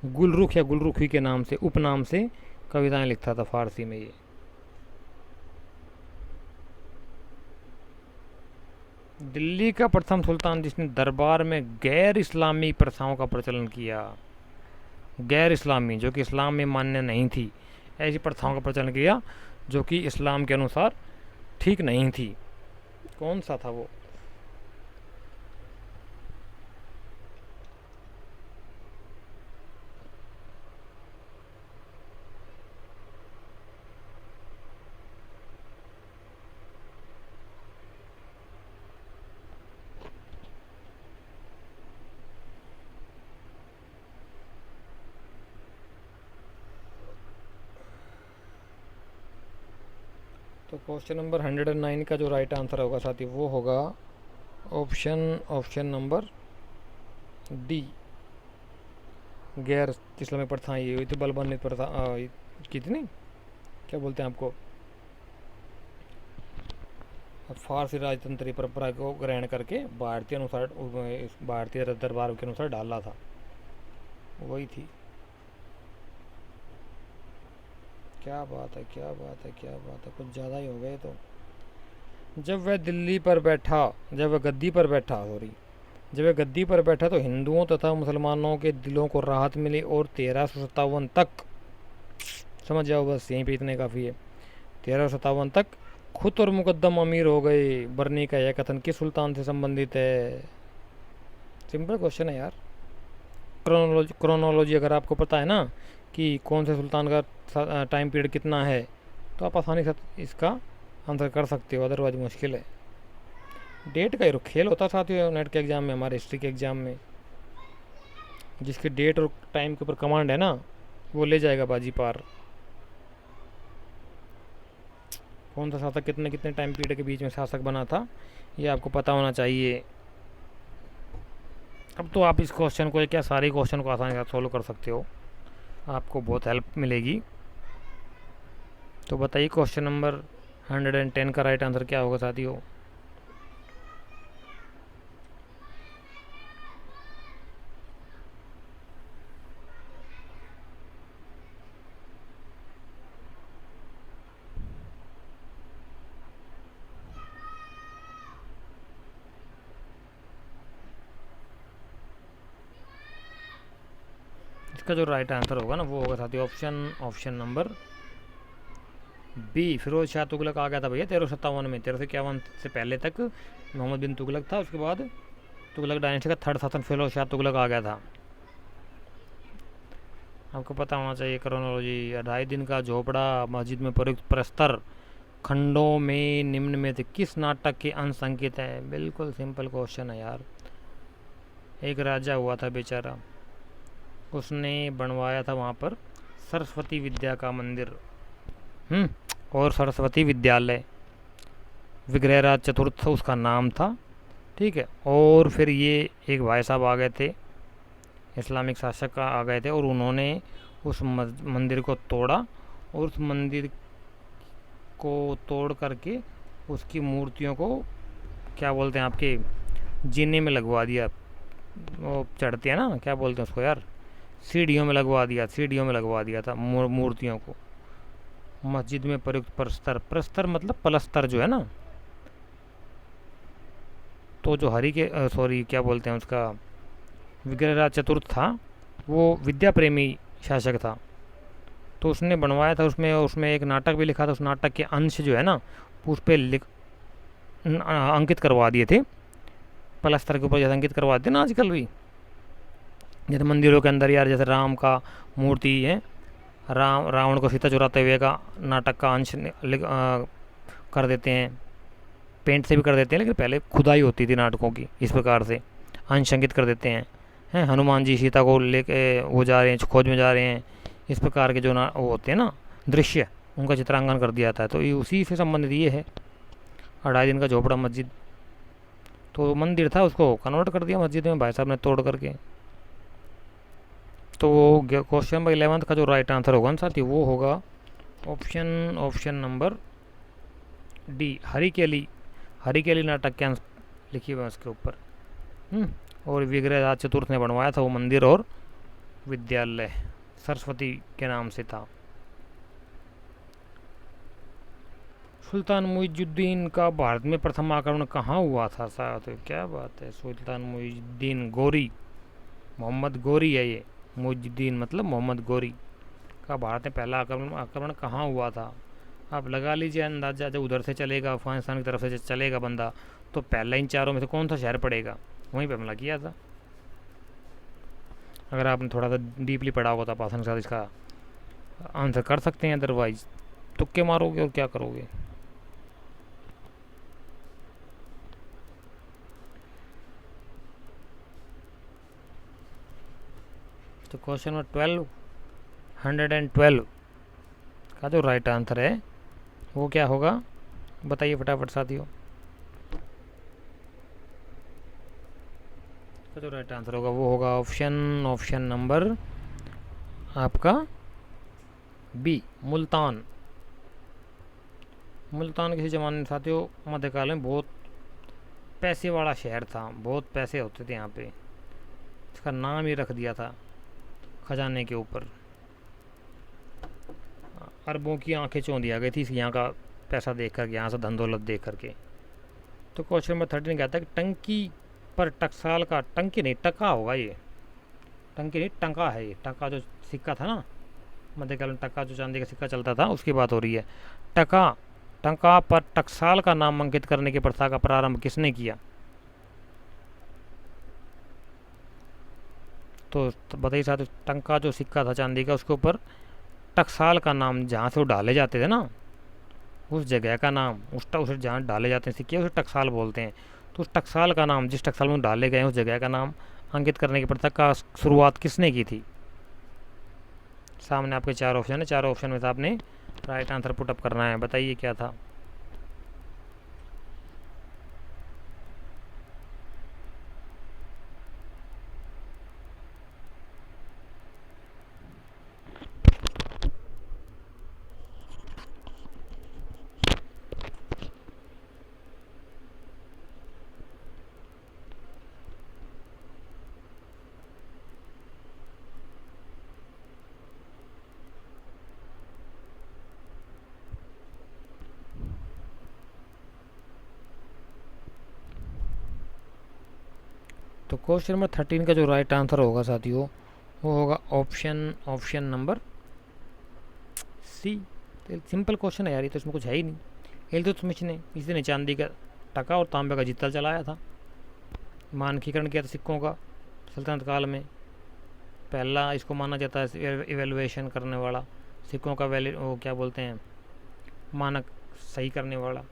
गुलरुख या गुलरुखी के नाम से उपनाम से कविताएं लिखता था फारसी में ये। दिल्ली का प्रथम सुल्तान जिसने दरबार में गैर इस्लामी प्रथाओं का प्रचलन किया। गैर इस्लामी जो कि इस्लाम में मान्य नहीं थी, ऐसी प्रथाओं का प्रचलन किया जो कि इस्लाम के अनुसार ठीक नहीं थी। कौन सा था वो। तो क्वेश्चन नंबर 109 का जो राइट आंसर होगा साथी वो होगा ऑप्शन नंबर डी। गैर इस्लामी प्रथाएं ये हुई थी बलबन्नित प्रथा कितनी क्या बोलते हैं आपको फारसी राजतंत्री परंपरा को ग्रहण करके भारतीय अनुसार भारतीय दरबार के अनुसार डाला था, वही थी। क्या बात है क्या बात है क्या बात है, कुछ ज़्यादा ही हो गए। तो जब वह गद्दी पर बैठा तो हिंदुओं तथा मुसलमानों के दिलों को राहत मिली और 1357 तक, समझ जाओ बस यहीं पे इतने काफ़ी है, 1357 तक खुद और मुकद्दम अमीर हो गए। बरनी का यह कथन किस सुल्तान से संबंधित है। सिंपल क्वेश्चन है यार। क्रोनोलॉजी अगर आपको पता है ना कि कौन से सुल्तान का टाइम पीरियड कितना है तो आप आसानी से इसका आंसर कर सकते हो, अदरवाइज मुश्किल है। डेट का खेल होता साथियों नेट के एग्ज़ाम में, हमारे हिस्ट्री के एग्ज़ाम में। जिसके डेट और टाइम के ऊपर कमांड है ना वो ले जाएगा बाजी पार। कौन सा शासक कितने कितने टाइम पीरियड के बीच में शासक बना था ये आपको पता होना चाहिए। अब तो आप इस क्वेश्चन को क्या सारे क्वेश्चन को आसानी से सॉल्व कर सकते हो, आपको बहुत हेल्प मिलेगी। तो बताइए क्वेश्चन नंबर 110 का राइट आंसर क्या होगा साथियों। इसका जो राइट आंसर होगा ना वो होगा साथियों option number B. Firoz Shah Tughlaq आ गया था भैया 1357 में। 1351 से पहले तक मोहम्मद बिन तुगलक था, उसके बाद तुगलक डायनेस्टी का थर्ड शासन फिरोज शाह तुगलक आ गया था। आपको पता होना चाहिए क्रोनोलॉजी। 2.5 दिन का झोपड़ा मस्जिद में प्रयुक्त प्रस्तर खंडों में निम्न में से किस नाटक के अंश अंकित है। बिल्कुल सिंपल क्वेश्चन है यार। एक राजा हुआ था बेचारा, उसने बनवाया था वहाँ पर सरस्वती विद्या का मंदिर और सरस्वती विद्यालय। विग्रहराज चतुर्थ उसका नाम था, ठीक है। और फिर ये एक भाई साहब आ गए थे, इस्लामिक शासक आ गए थे और उन्होंने उस मंदिर को तोड़ा और उस मंदिर को तोड़ करके उसकी मूर्तियों को क्या बोलते हैं आपके जीने में लगवा दिया। वो चढ़ते हैं ना, क्या बोलते हैं उसको यार, सीढ़ियों में लगवा दिया था मूर्तियों को। मस्जिद में प्रयुक्त प्रस्तर, प्रस्तर मतलब पलस्तर जो है ना, तो जो हरि के सॉरी क्या बोलते हैं उसका, विग्रहराज चतुर्थ था, वो विद्या प्रेमी शासक था, तो उसने बनवाया था। उसमें उसमें एक नाटक भी लिखा था, उस नाटक के अंश जो है ना उस पर अंकित करवा दिए थे, पलस्तर के ऊपर जैसे अंकित करवा देते ना आजकल भी, जैसे मंदिरों के अंदर यार, जैसे राम का मूर्ति है, रावण को सीता चुराते हुए का नाटक का अंश कर देते हैं, पेंट से भी कर देते हैं, लेकिन पहले खुदाई होती थी नाटकों की, इस प्रकार से अंश अंकित कर देते हैं हनुमान जी सीता को लेके वो जा रहे हैं, खोज में जा रहे हैं, इस प्रकार के जो ना वो होते हैं ना दृश्य, उनका चित्रांकन कर दिया जाता है। तो ये उसी से संबंधित ये है, 2.5 दिन का झोपड़ा मस्जिद, तो मंदिर था उसको कन्वर्ट कर दिया मस्जिद में भाई साहब ने तोड़ करके। तो क्वेश्चन नंबर 11 का जो राइट आंसर होगा ना साथी, वो होगा ऑप्शन नंबर डी, हरिकेली नाटक के अंश लिखी हुए उसके ऊपर। और विग्रहराज चतुर्थ ने बनवाया था वो मंदिर और विद्यालय, सरस्वती के नाम से था। सुल्तान मुइजुद्दीन का भारत में प्रथम आक्रमण कहाँ हुआ था साहब? तो क्या बात है, सुल्तान मुइजुद्दीन गोरी, मोहम्मद गोरी है ये, मुइजुद्दीन मतलब मोहम्मद गोरी का भारत में पहला आक्रमण कहाँ हुआ था? आप लगा लीजिए अंदाज़ा, जब उधर से चलेगा अफगानिस्तान की तरफ से चलेगा बंदा, तो पहला इन चारों में से कौन सा शहर पड़ेगा, वहीं पर हमला किया था। अगर आपने थोड़ा सा डीपली पढ़ा होगा तो आप आसानी के साथ इसका आंसर कर सकते हैं, अदरवाइज तुक्के मारोगे और क्या करोगे। तो क्वेश्चन नंबर 112 का जो राइट आंसर है वो क्या होगा, बताइए फटाफट साथियों। तो जो राइट आंसर होगा वो होगा ऑप्शन नंबर आपका बी, मुल्तान। मुल्तान किसी ज़माने में साथियों मध्यकाल में बहुत पैसे वाला शहर था, बहुत पैसे होते थे यहाँ पे, इसका नाम ही रख दिया था खजाने के ऊपर, अरबों की आंखें चौंधी आ गई थी यहाँ का पैसा देख करके, यहाँ से धन दौलत देख करके। तो क्वेश्चन नंबर 13 कहता है कि टंकी पर टकसाल का, टंकी नहीं टका होगा ये, टंकी नहीं टंका है ये, टका जो सिक्का था ना मध्यकाल में, टका जो चांदी का सिक्का चलता था उसकी बात हो रही है। टंका पर टकसाल का नाम अंकित करने की प्रथा का प्रारंभ किसने किया? तो बताइए साथ, टंका जो सिक्का था चांदी का, उसके ऊपर टकसाल का नाम, जहाँ से वो डाले जाते थे ना उस जगह का नाम, उस जहाँ डाले जाते हैं सिक्के उसे टकसाल बोलते हैं। तो उस टकसाल का नाम, जिस टकसाल में डाले गए उस जगह का नाम अंकित करने की प्रथा का शुरुआत किसने की थी? सामने आपके 4 ऑप्शन है, 4 ऑप्शन में से आपने राइट आंसर पुटअप करना है, बताइए क्या था। तो क्वेश्चन नंबर 13 का जो राइट आंसर होगा साथियों वो होगा option number C. Simple question है यार, ये तो इसमें कुछ है ही नहीं। इल्तुतमिश ने इसने चांदी का टका और तांबे का जित्तल चलाया था, मानकीकरण किया था सिक्कों का सल्तनत काल में, पहला इसको माना जाता है इवेलुएशन करने वाला, सिक्कों का वैल्यू वो क्या बोलते हैं, मानक सही करने वाला।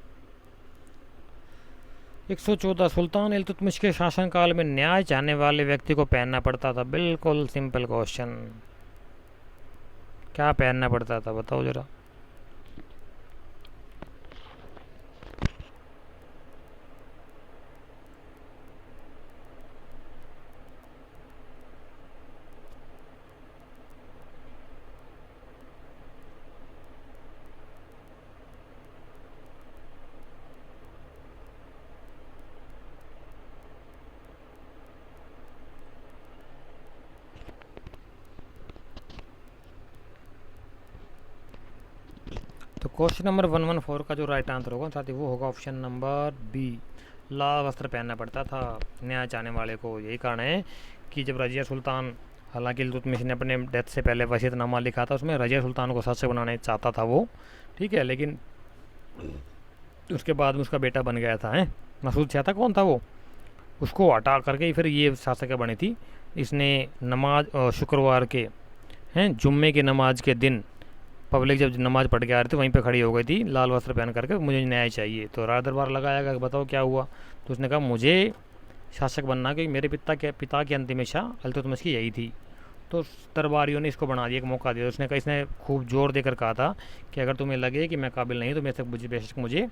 114 सुल्तान इल्तुतमिश के शासनकाल में न्याय चाहने वाले व्यक्ति को पहनना पड़ता था? बिल्कुल सिंपल क्वेश्चन, क्या पहनना पड़ता था बताओ जरा। क्वेश्चन नंबर 114 का जो राइट आंसर होगा साथ ही वो होगा ऑप्शन नंबर बी। लाल वस्त्र पहनना पड़ता था न्याय चाहने वाले को। यही कारण है कि जब रजिया सुल्तान, हालांकि इल्तुतमिश ने अपने डेथ से पहले वसीयतनामा लिखा था, उसमें रजिया सुल्तान को शासक बनाना चाहता था वो, ठीक है, लेकिन उसके बाद में उसका बेटा बन गया था। है मसूद शाह था, कौन था वो, उसको हटा करके ही फिर ये शासक बनी थी। इसने नमाज शुक्रवार के, हैं जुम्मे की नमाज के दिन पब्लिक जब नमाज पढ़ के आ रही थी वहीं पे खड़ी हो गई थी लाल वस्त्र पहन करके, मुझे न्याय चाहिए। तो राज दरबार लगाया गया, बताओ क्या हुआ। तो उसने कहा मुझे शासक बनना, क्योंकि मेरे पिता की अंतिम इच्छा इल्तुतमिश की यही थी। तो दरबारियों ने इसको बना दिया, एक मौका दिया। उसने कहा, इसने खूब जोर देकर कहा था कि अगर तुम्हें लगे कि मैं काबिल नहीं तो मेरे से बेशक मुझे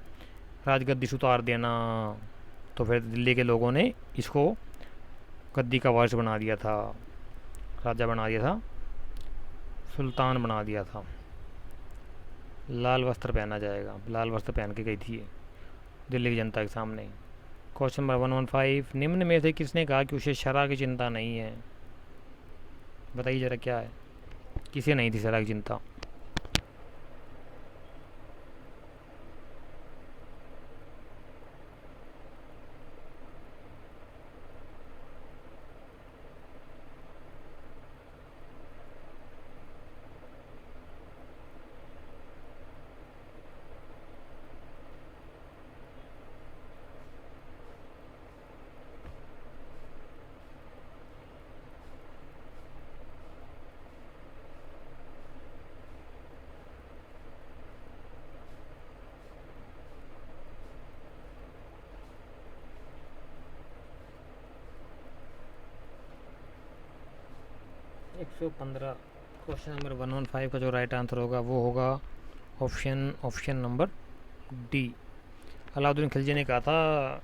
राजगद्दी से उतार देना। तो फिर दिल्ली के लोगों ने इसको गद्दी का वारिस बना दिया था, राजा बना दिया था, सुल्तान बना दिया था। लाल वस्त्र पहना जाएगा, लाल वस्त्र पहन के गई थी ये दिल्ली की जनता के सामने। क्वेश्चन नंबर 115, निम्न में से किसने कहा कि उसे शरह की चिंता नहीं है। बताइए ज़रा क्या है, किसे नहीं थी शरह की चिंता। एक 115, क्वेश्चन नंबर 115 का जो राइट आंसर होगा वो होगा option number D. Alauddin Khilji ने कहा था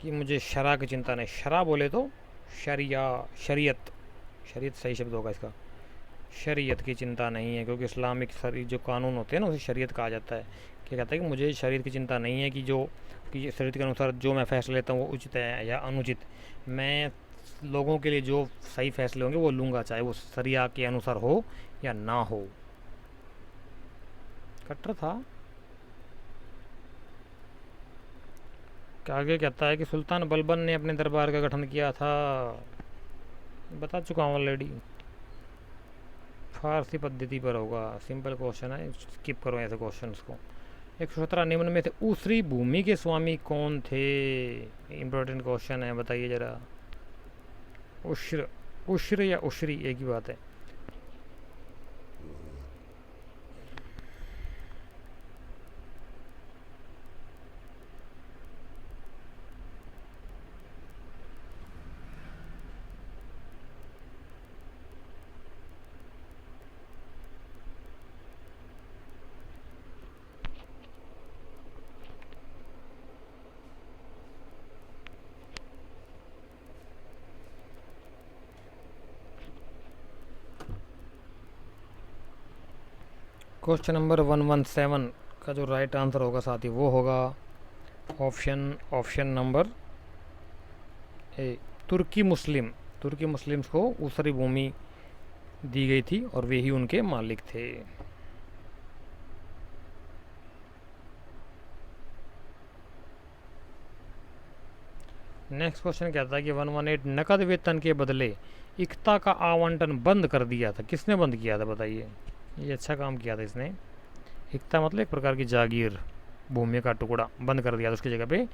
कि मुझे शरह की चिंता नहीं, शरह बोले तो शरीयत सही शब्द होगा इसका, शरीयत की चिंता नहीं है, क्योंकि इस्लामिक जो कानून होते हैं ना उसे शरीयत कहा जाता है। क्या कहता है कि मुझे शरीयत की चिंता नहीं है कि शरीयत के अनुसार जो मैं फैसला लेता हूँ वो उचित है या अनुचित। मैं लोगों के लिए जो सही फैसले होंगे वो लूँगा, चाहे वो शरिया के अनुसार हो या ना हो। कट्टर था। आगे कहता है कि सुल्तान बलबन ने अपने दरबार का गठन किया था। बता चुका हूँ ऑलरेडी, फारसी पद्धति पर होगा। सिंपल क्वेश्चन है, स्किप करो ऐसे क्वेश्चन को। 117, निम्न में से ऊसरी भूमि के स्वामी कौन थे। इम्पोर्टेंट क्वेश्चन है, बताइए जरा। उश्र या उश्री एक ही बात है। क्वेश्चन नंबर 117 का जो राइट आंसर होगा साथी वो होगा ऑप्शन नंबर ए। तुर्की मुस्लिम्स को ऊसरी भूमि दी गई थी और वे ही उनके मालिक थे। नेक्स्ट क्वेश्चन कहता है कि 118, नकद वेतन के बदले इक्ता का आवंटन बंद कर दिया था, किसने बंद किया था बताइए। ये अच्छा काम किया था इसने। इक्ता मतलब एक प्रकार की जागीर, भूमि का टुकड़ा बंद कर दिया था, उसकी जगह पे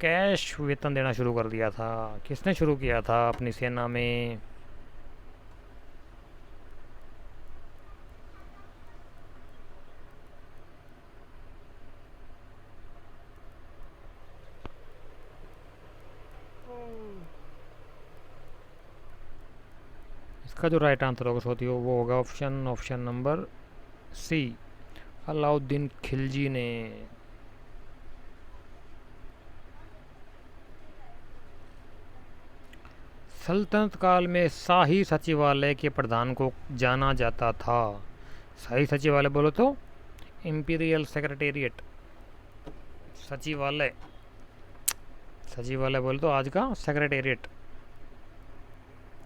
कैश वेतन देना शुरू कर दिया था। किसने शुरू किया था अपनी सेना में। इसका जो राइट आंसर होगा सोती हो वो होगा option number C, Alauddin Khilji ने। सल्तनत काल में शाही सचिवालय के प्रधान को जाना जाता था। शाही सचिवालय बोलो तो इंपीरियल सेक्रेटेरिएट, सचिवालय बोलो तो आज का सेक्रेटेरिएट।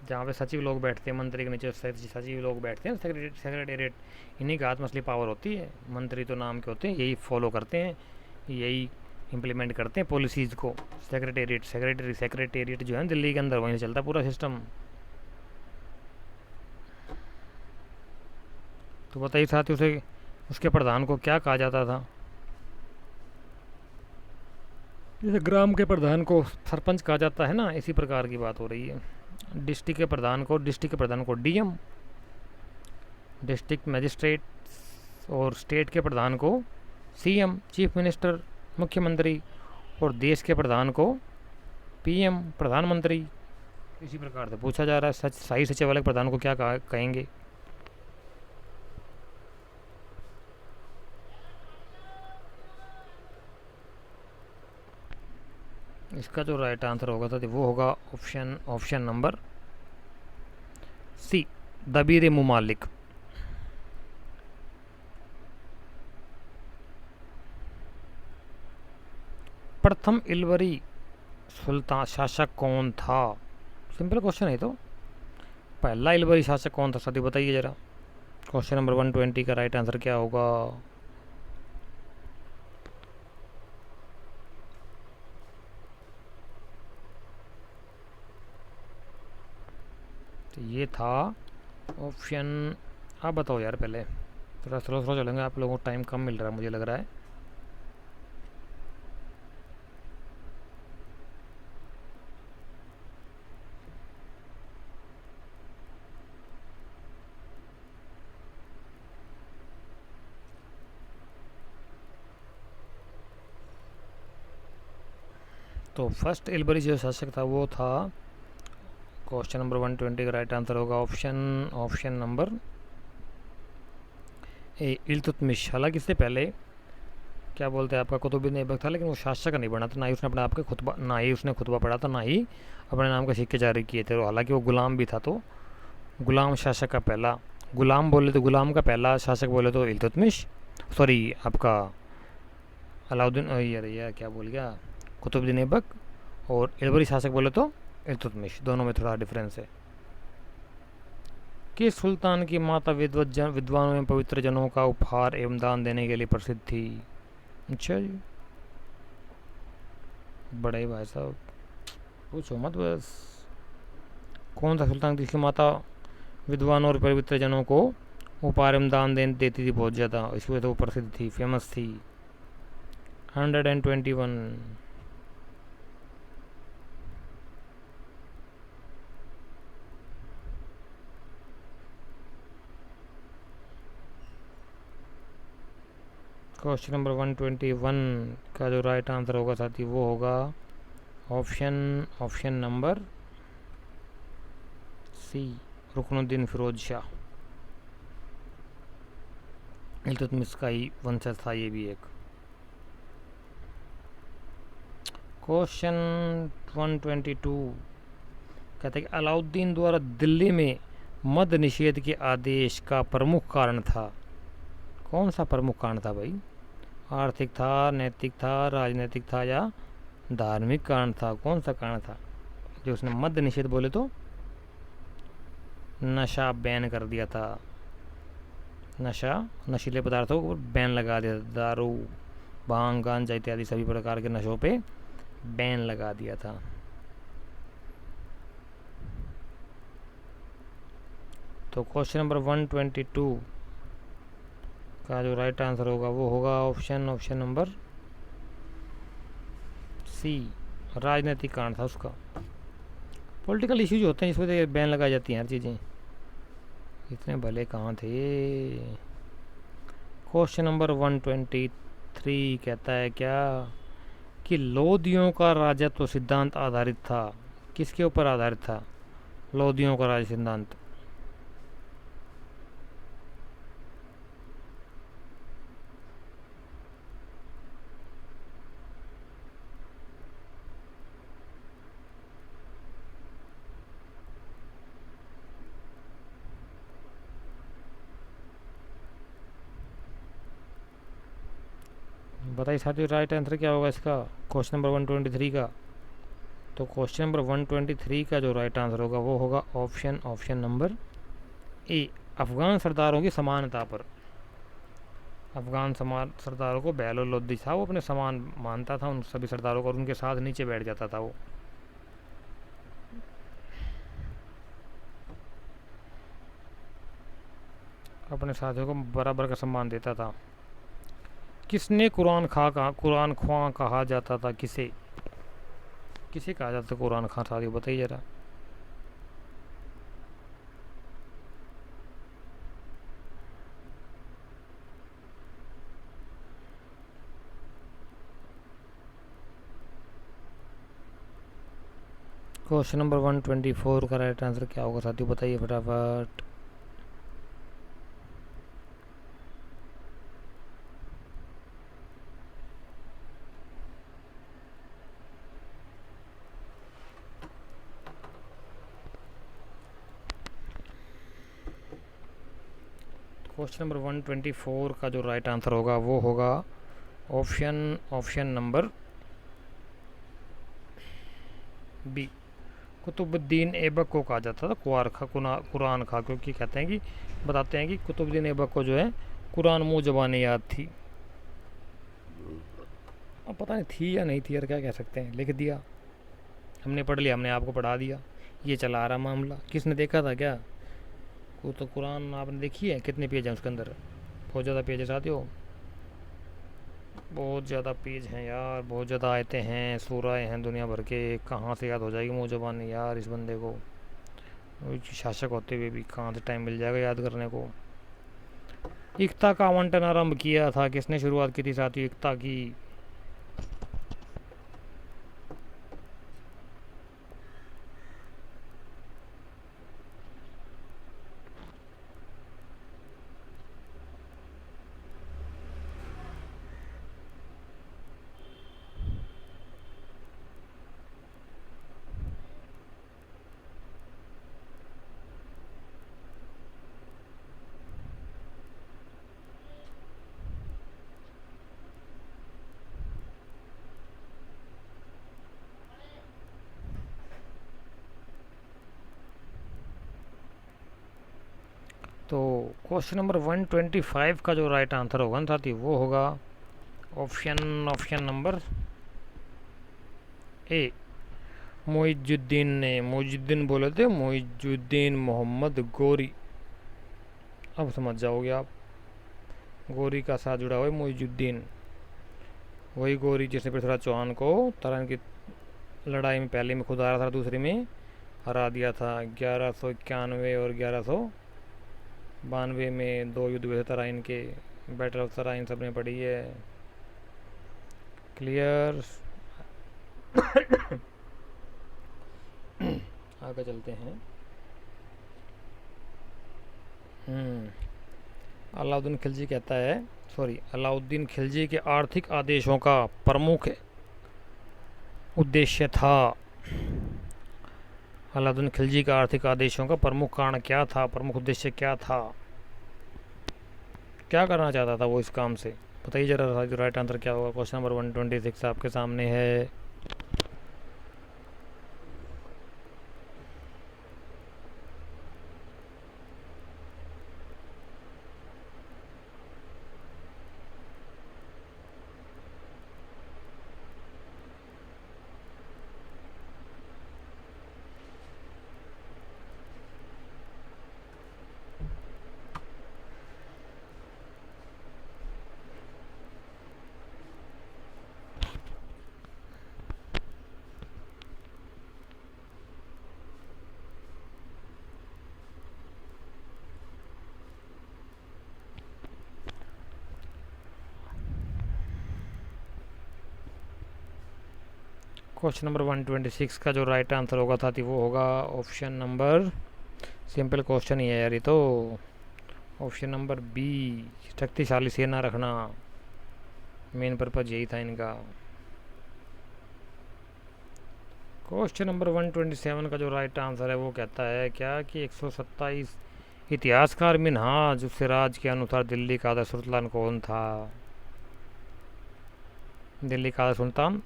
जहाँ पे सचिव लोग बैठते हैं, मंत्री के नीचे सचिव लोग बैठते हैं, सेक्रेटेरिएट, इन्हीं के हाथ में असली पावर होती है। मंत्री तो नाम के होते हैं, यही फॉलो करते हैं, यही इम्प्लीमेंट करते हैं पॉलिसीज़ को। सेक्रेटेरिएट जो है दिल्ली के अंदर, वहीं से चलता पूरा सिस्टम। तो बताइए साथियों, उसे उसके प्रधान को क्या कहा जाता था? जैसे ग्राम के प्रधान को सरपंच कहा जाता है ना, इसी प्रकार की बात हो रही है। डिस्ट्रिक्ट के प्रधान को डीएम, डिस्ट्रिक्ट मजिस्ट्रेट, और स्टेट के प्रधान को सीएम, चीफ मिनिस्टर, मुख्यमंत्री, और देश के प्रधान को पीएम, प्रधानमंत्री। इसी प्रकार से पूछा जा रहा है, सही सचिवालय प्रधान को क्या कहेंगे? इसका जो राइट आंसर होगा था वो होगा ऑप्शन नंबर सी, दबीर मुमालिक। प्रथम इलवरी सुल्तान शासक कौन था? सिंपल क्वेश्चन है तो। पहला इलवरी शासक कौन था साथी, बताइए जरा। क्वेश्चन नंबर 120 का राइट आंसर क्या होगा? तो ये था ऑप्शन। आप बताओ यार, पहले थोड़ा स्लो स्लो चलेंगे, आप लोगों को टाइम कम मिल रहा है मुझे लग रहा है। तो फर्स्ट इलबरी जो शासक था वो था, क्वेश्चन नंबर 120 का राइट आंसर होगा ऑप्शन नंबर ए, इल्तुतमिश। हालांकि इससे पहले क्या बोलते हैं आपका कुतुबुद्दीन ऐबक था, लेकिन वो शासक नहीं बना था, ना ही उसने अपने आप के खुतबा, ना ही उसने खुतबा पढ़ा था, ना ही अपने नाम के सिक्के जारी किए थे। हालांकि वो गुलाम भी था, तो गुलाम शासक का पहला, गुलाम का पहला शासक बोले तो इल्तुतमिश, सॉरी आपका अलाउद्दीन, यार क्या बोल गया, कुतुबुद्दीन ऐबक। और इलबरी शासक बोले तो इल्तुतमिश। दोनों में थोड़ा डिफरेंस है। किस सुल्तान की माता विद्वानों एवं पवित्र जनों का उपहार एवं दान देने के लिए प्रसिद्ध थी? अच्छा जी, बड़े भाई साहब पूछो मत बस। कौन सा सुल्तान जिसकी माता विद्वानों और पवित्र जनों को उपहार एवं दान देती थी बहुत ज़्यादा, इसकी वजह से वो प्रसिद्ध थी, फेमस थी। 121। क्वेश्चन नंबर 121 का जो राइट आंसर होगा साथी वो होगा option number C, Ruknuddin Firoz Shah. Iltutmish का ही वंशज था ये भी एक। क्वेश्चन 122 कहते हैं कि अलाउद्दीन द्वारा दिल्ली में मद्य निषेध के आदेश का प्रमुख कारण था। कौन सा प्रमुख कारण था भाई? आर्थिक था, नैतिक था, राजनीतिक था, या धार्मिक कारण था? कौन सा कारण था जो उसने मद्य निषेध बोले तो नशा बैन कर दिया था? नशीले पदार्थों को बैन लगा दिया था। दारू, भांग, गांजा इत्यादि सभी प्रकार के नशों पे बैन लगा दिया था। तो क्वेश्चन नंबर 122 का जो राइट आंसर होगा वो होगा ऑप्शन नंबर सी, राजनीतिक कारण था उसका। पॉलिटिकल इश्यूज होते हैं, इस वजह से बैन लगाई जाती हैं हर चीज़ें। इतने भले कहाँ थे। क्वेश्चन नंबर 123 कहता है क्या कि लोदियों का राजत्व सिद्धांत आधारित था? किसके ऊपर आधारित था लोदियों का राज सिद्धांत? बताइए साथियों, राइट आंसर क्या होगा इसका, क्वेश्चन नंबर 123 का? तो क्वेश्चन नंबर 123 का जो राइट आंसर होगा वो होगा ऑप्शन नंबर ए, अफगान सरदारों की समानता पर। अफगान सरदारों को बेहलोल लोदी था, वो अपने समान मानता था उन सभी सरदारों को और उनके साथ नीचे बैठ जाता था, वो अपने साथियों को बराबर का सम्मान देता था। किसने कुरान ख्वां कहा जाता था, किसे कहा जाता था कुरान खां, साथियों बताइए जरा। क्वेश्चन नंबर 124 का राइट आंसर क्या होगा साथियों, बताइए फटाफट। क्वेश्चन नंबर 124 का जो राइट आंसर होगा वो होगा option number B, Qutbuddin Aibak को कहा जाता था कुरान खा, क्योंकि कहते हैं कि बताते हैं कि कुतुबुद्दीन ऐबक को जो है कुरान मुँह ज़बानी याद थी। अब पता नहीं थी या नहीं थी यार, क्या कह सकते हैं, लिख दिया, हमने पढ़ लिया, हमने आपको पढ़ा दिया, ये चला आ रहा मामला। किसने देखा था क्या? वो तो कुरान आपने देखी है, कितने पेज हैं उसके अंदर? बहुत ज़्यादा पेज है साथियों, बहुत ज़्यादा पेज हैं यार, बहुत ज़्यादा आयतें हैं, सूराएँ हैं दुनिया भर के, कहाँ से याद हो जाएगी मुँह ज़बानी यार इस बंदे को, शासक होते हुए भी कहाँ से टाइम मिल जाएगा याद करने को। इक्ता का आवंटन आरंभ किया था, किसने शुरुआत की थी साथियों इक्ता की? तो क्वेश्चन नंबर 125 का जो राइट आंसर होगा ना साथी वो होगा ऑप्शन नंबर ए, मुइजुद्दीन बोले थे, मुइजुद्दीन मोहम्मद गोरी। अब समझ जाओगे आप, गोरी का साथ जुड़ा हुआ है मुइजुद्दीन, वही गोरी जिसने पृथ्वीराज चौहान को तराइन की लड़ाई में पहले में खुद हारा था, दूसरी में हरा दिया था। 1191 और 1192 में दो युद्ध हुए थे तराइन के, बैटल ऑफ तराइन सबने पढ़ी है, क्लियर। आगे चलते हैं। अलाउद्दीन खिलजी कहता है, अलाउद्दीन खिलजी के आर्थिक आदेशों का प्रमुख उद्देश्य था, अलाउद्दीन खिलजी का आर्थिक आदेशों का प्रमुख कारण क्या था, प्रमुख उद्देश्य क्या था, क्या करना चाहता था वो इस काम से, बताइए जरा। राइट आंसर क्या होगा? क्वेश्चन नंबर 126 आपके सामने है। क्वेश्चन नंबर 126 का जो राइट आंसर होगा साथी वो होगा ऑप्शन नंबर, सिंपल क्वेश्चन ही है यार ये तो, ऑप्शन नंबर बी, शक्तिशाली सेना रखना, मेन पर्पज यही था इनका। क्वेश्चन नंबर 127 का जो राइट आंसर है वो कहता है क्या कि 127 इतिहासकार मिनहाज सिराज के अनुसार दिल्ली का आधा सुल्तान कौन था? दिल्ली का आधा सुल्तान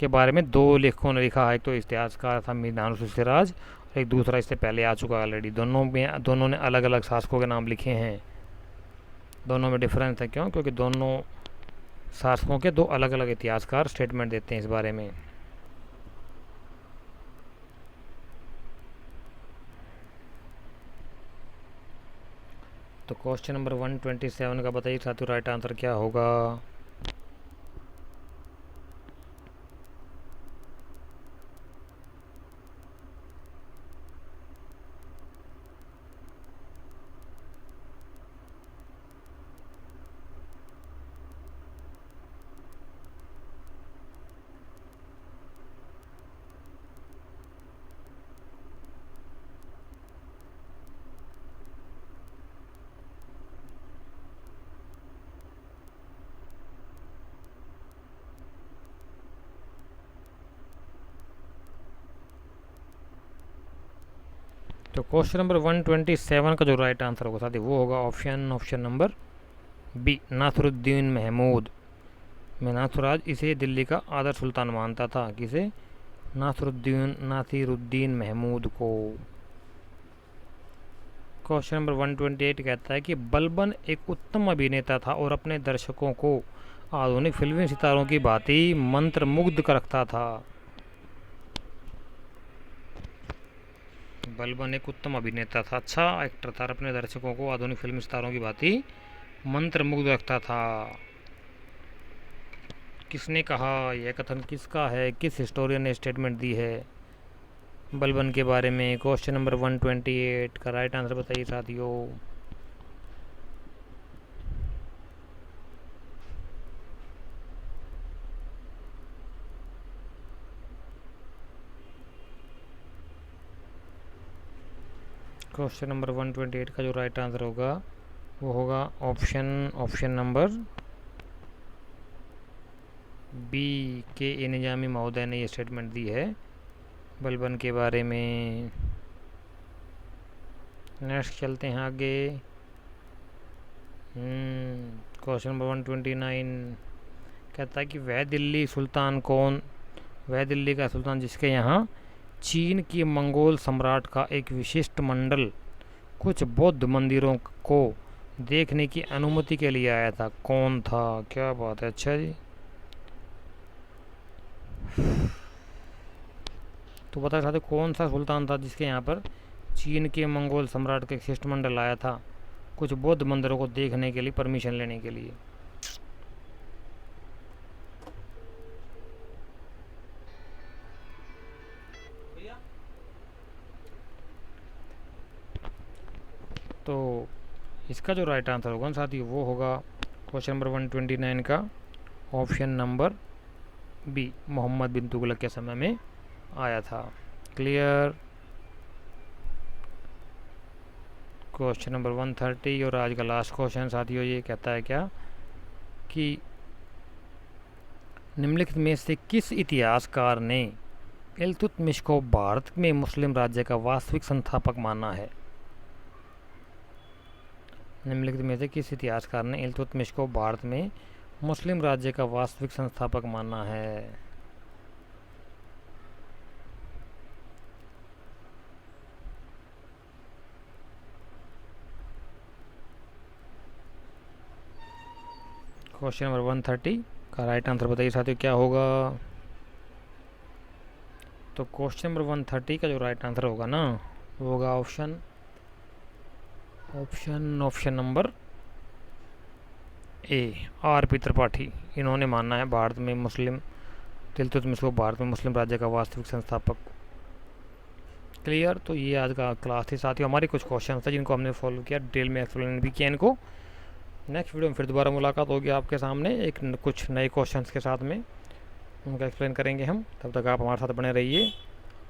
के बारे में दो लेखकों ने लिखा है। एक तो इतिहासकार था मीर नानूर सिराज और एक दूसरा इससे पहले आ चुका है ऑलरेडी। दोनों ने अलग अलग शासकों के नाम लिखे हैं। दोनों में डिफरेंस है, क्यों? क्योंकि दोनों शासकों के दो अलग अलग इतिहासकार स्टेटमेंट देते हैं इस बारे में। तो क्वेश्चन नंबर 127 का बताइए साथियों, राइट आंसर क्या होगा? तो क्वेश्चन नंबर 127 का जो राइट आंसर होगा साथी वो होगा option number B, Nasiruddin Mahmud. मैं नासुराज इसे दिल्ली का आदर्श सुल्तान मानता था। किसे? नासिरुद्दीन महमूद को। क्वेश्चन नंबर 128 कहता है कि बलबन एक उत्तम अभिनेता था और अपने दर्शकों को आधुनिक फिल्मी सितारों की भांति मंत्रमुग्ध कर रखता था। बलबन एक उत्तम अभिनेता था, अच्छा एक्टर था, अपने दर्शकों को आधुनिक फिल्मी सितारों की भांति मंत्रमुग्ध रखता था। किसने कहा? यह कथन किसका है? किस हिस्टोरियन ने स्टेटमेंट दी है बलबन के बारे में? क्वेश्चन नंबर 128 का राइट आंसर बताइए साथियों। क्वेश्चन नंबर 128 का जो राइट आंसर होगा वो होगा ऑप्शन नंबर बी, के ए निजामी महोदय ने ये स्टेटमेंट दी है बलबन के बारे में। नेक्स्ट चलते हैं आगे। क्वेश्चन नंबर 129 कहता है कि वह दिल्ली का सुल्तान जिसके यहाँ चीन की मंगोल सम्राट का एक विशिष्ट मंडल कुछ बौद्ध मंदिरों को देखने की अनुमति के लिए आया था, कौन था? क्या बात है, अच्छा जी। तो बता सकते कौन सा सुल्तान था जिसके यहाँ पर चीन के मंगोल सम्राट का एक शिष्टमंडल आया था कुछ बौद्ध मंदिरों को देखने के लिए, परमिशन लेने के लिए? तो इसका जो राइट आंसर होगा साथी वो होगा क्वेश्चन नंबर 129 का option number B, Mohammad bin Tughlaq के समय में आया था। क्लियर? क्वेश्चन नंबर 130 और आज का लास्ट क्वेश्चन साथियों ये कहता है क्या कि निम्नलिखित में से किस इतिहासकार ने इल्तुतमिश को भारत में मुस्लिम राज्य का वास्तविक संस्थापक माना है? निम्नलिखित में से किस इतिहासकार ने इल्तुतमिश को भारत में मुस्लिम राज्य का वास्तविक संस्थापक माना है? क्वेश्चन नंबर 130 का राइट आंसर बताइए साथियों क्या होगा? तो क्वेश्चन नंबर 130 का जो राइट आंसर होगा ना वो होगा ऑप्शन नंबर ए, आर पी त्रिपाठी। इन्होंने माना है भारत में मुस्लिम इल्तुतमिश को भारत में मुस्लिम राज्य का वास्तविक संस्थापक। क्लियर? तो ये आज का क्लास थी साथियों, हमारे कुछ क्वेश्चन थे जिनको हमने फॉलो किया, डिटेल में एक्सप्लेन भी किया इनको। नेक्स्ट वीडियो में फिर दोबारा मुलाकात होगी आपके सामने कुछ नए क्वेश्चंस के साथ में, उनका एक्सप्लेन करेंगे हम। तब तक आप हमारे साथ बने रहिए।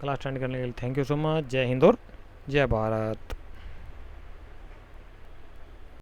क्लास अटेंड करने के लिए थैंक यू सो मच। जय हिंद और जय भारत।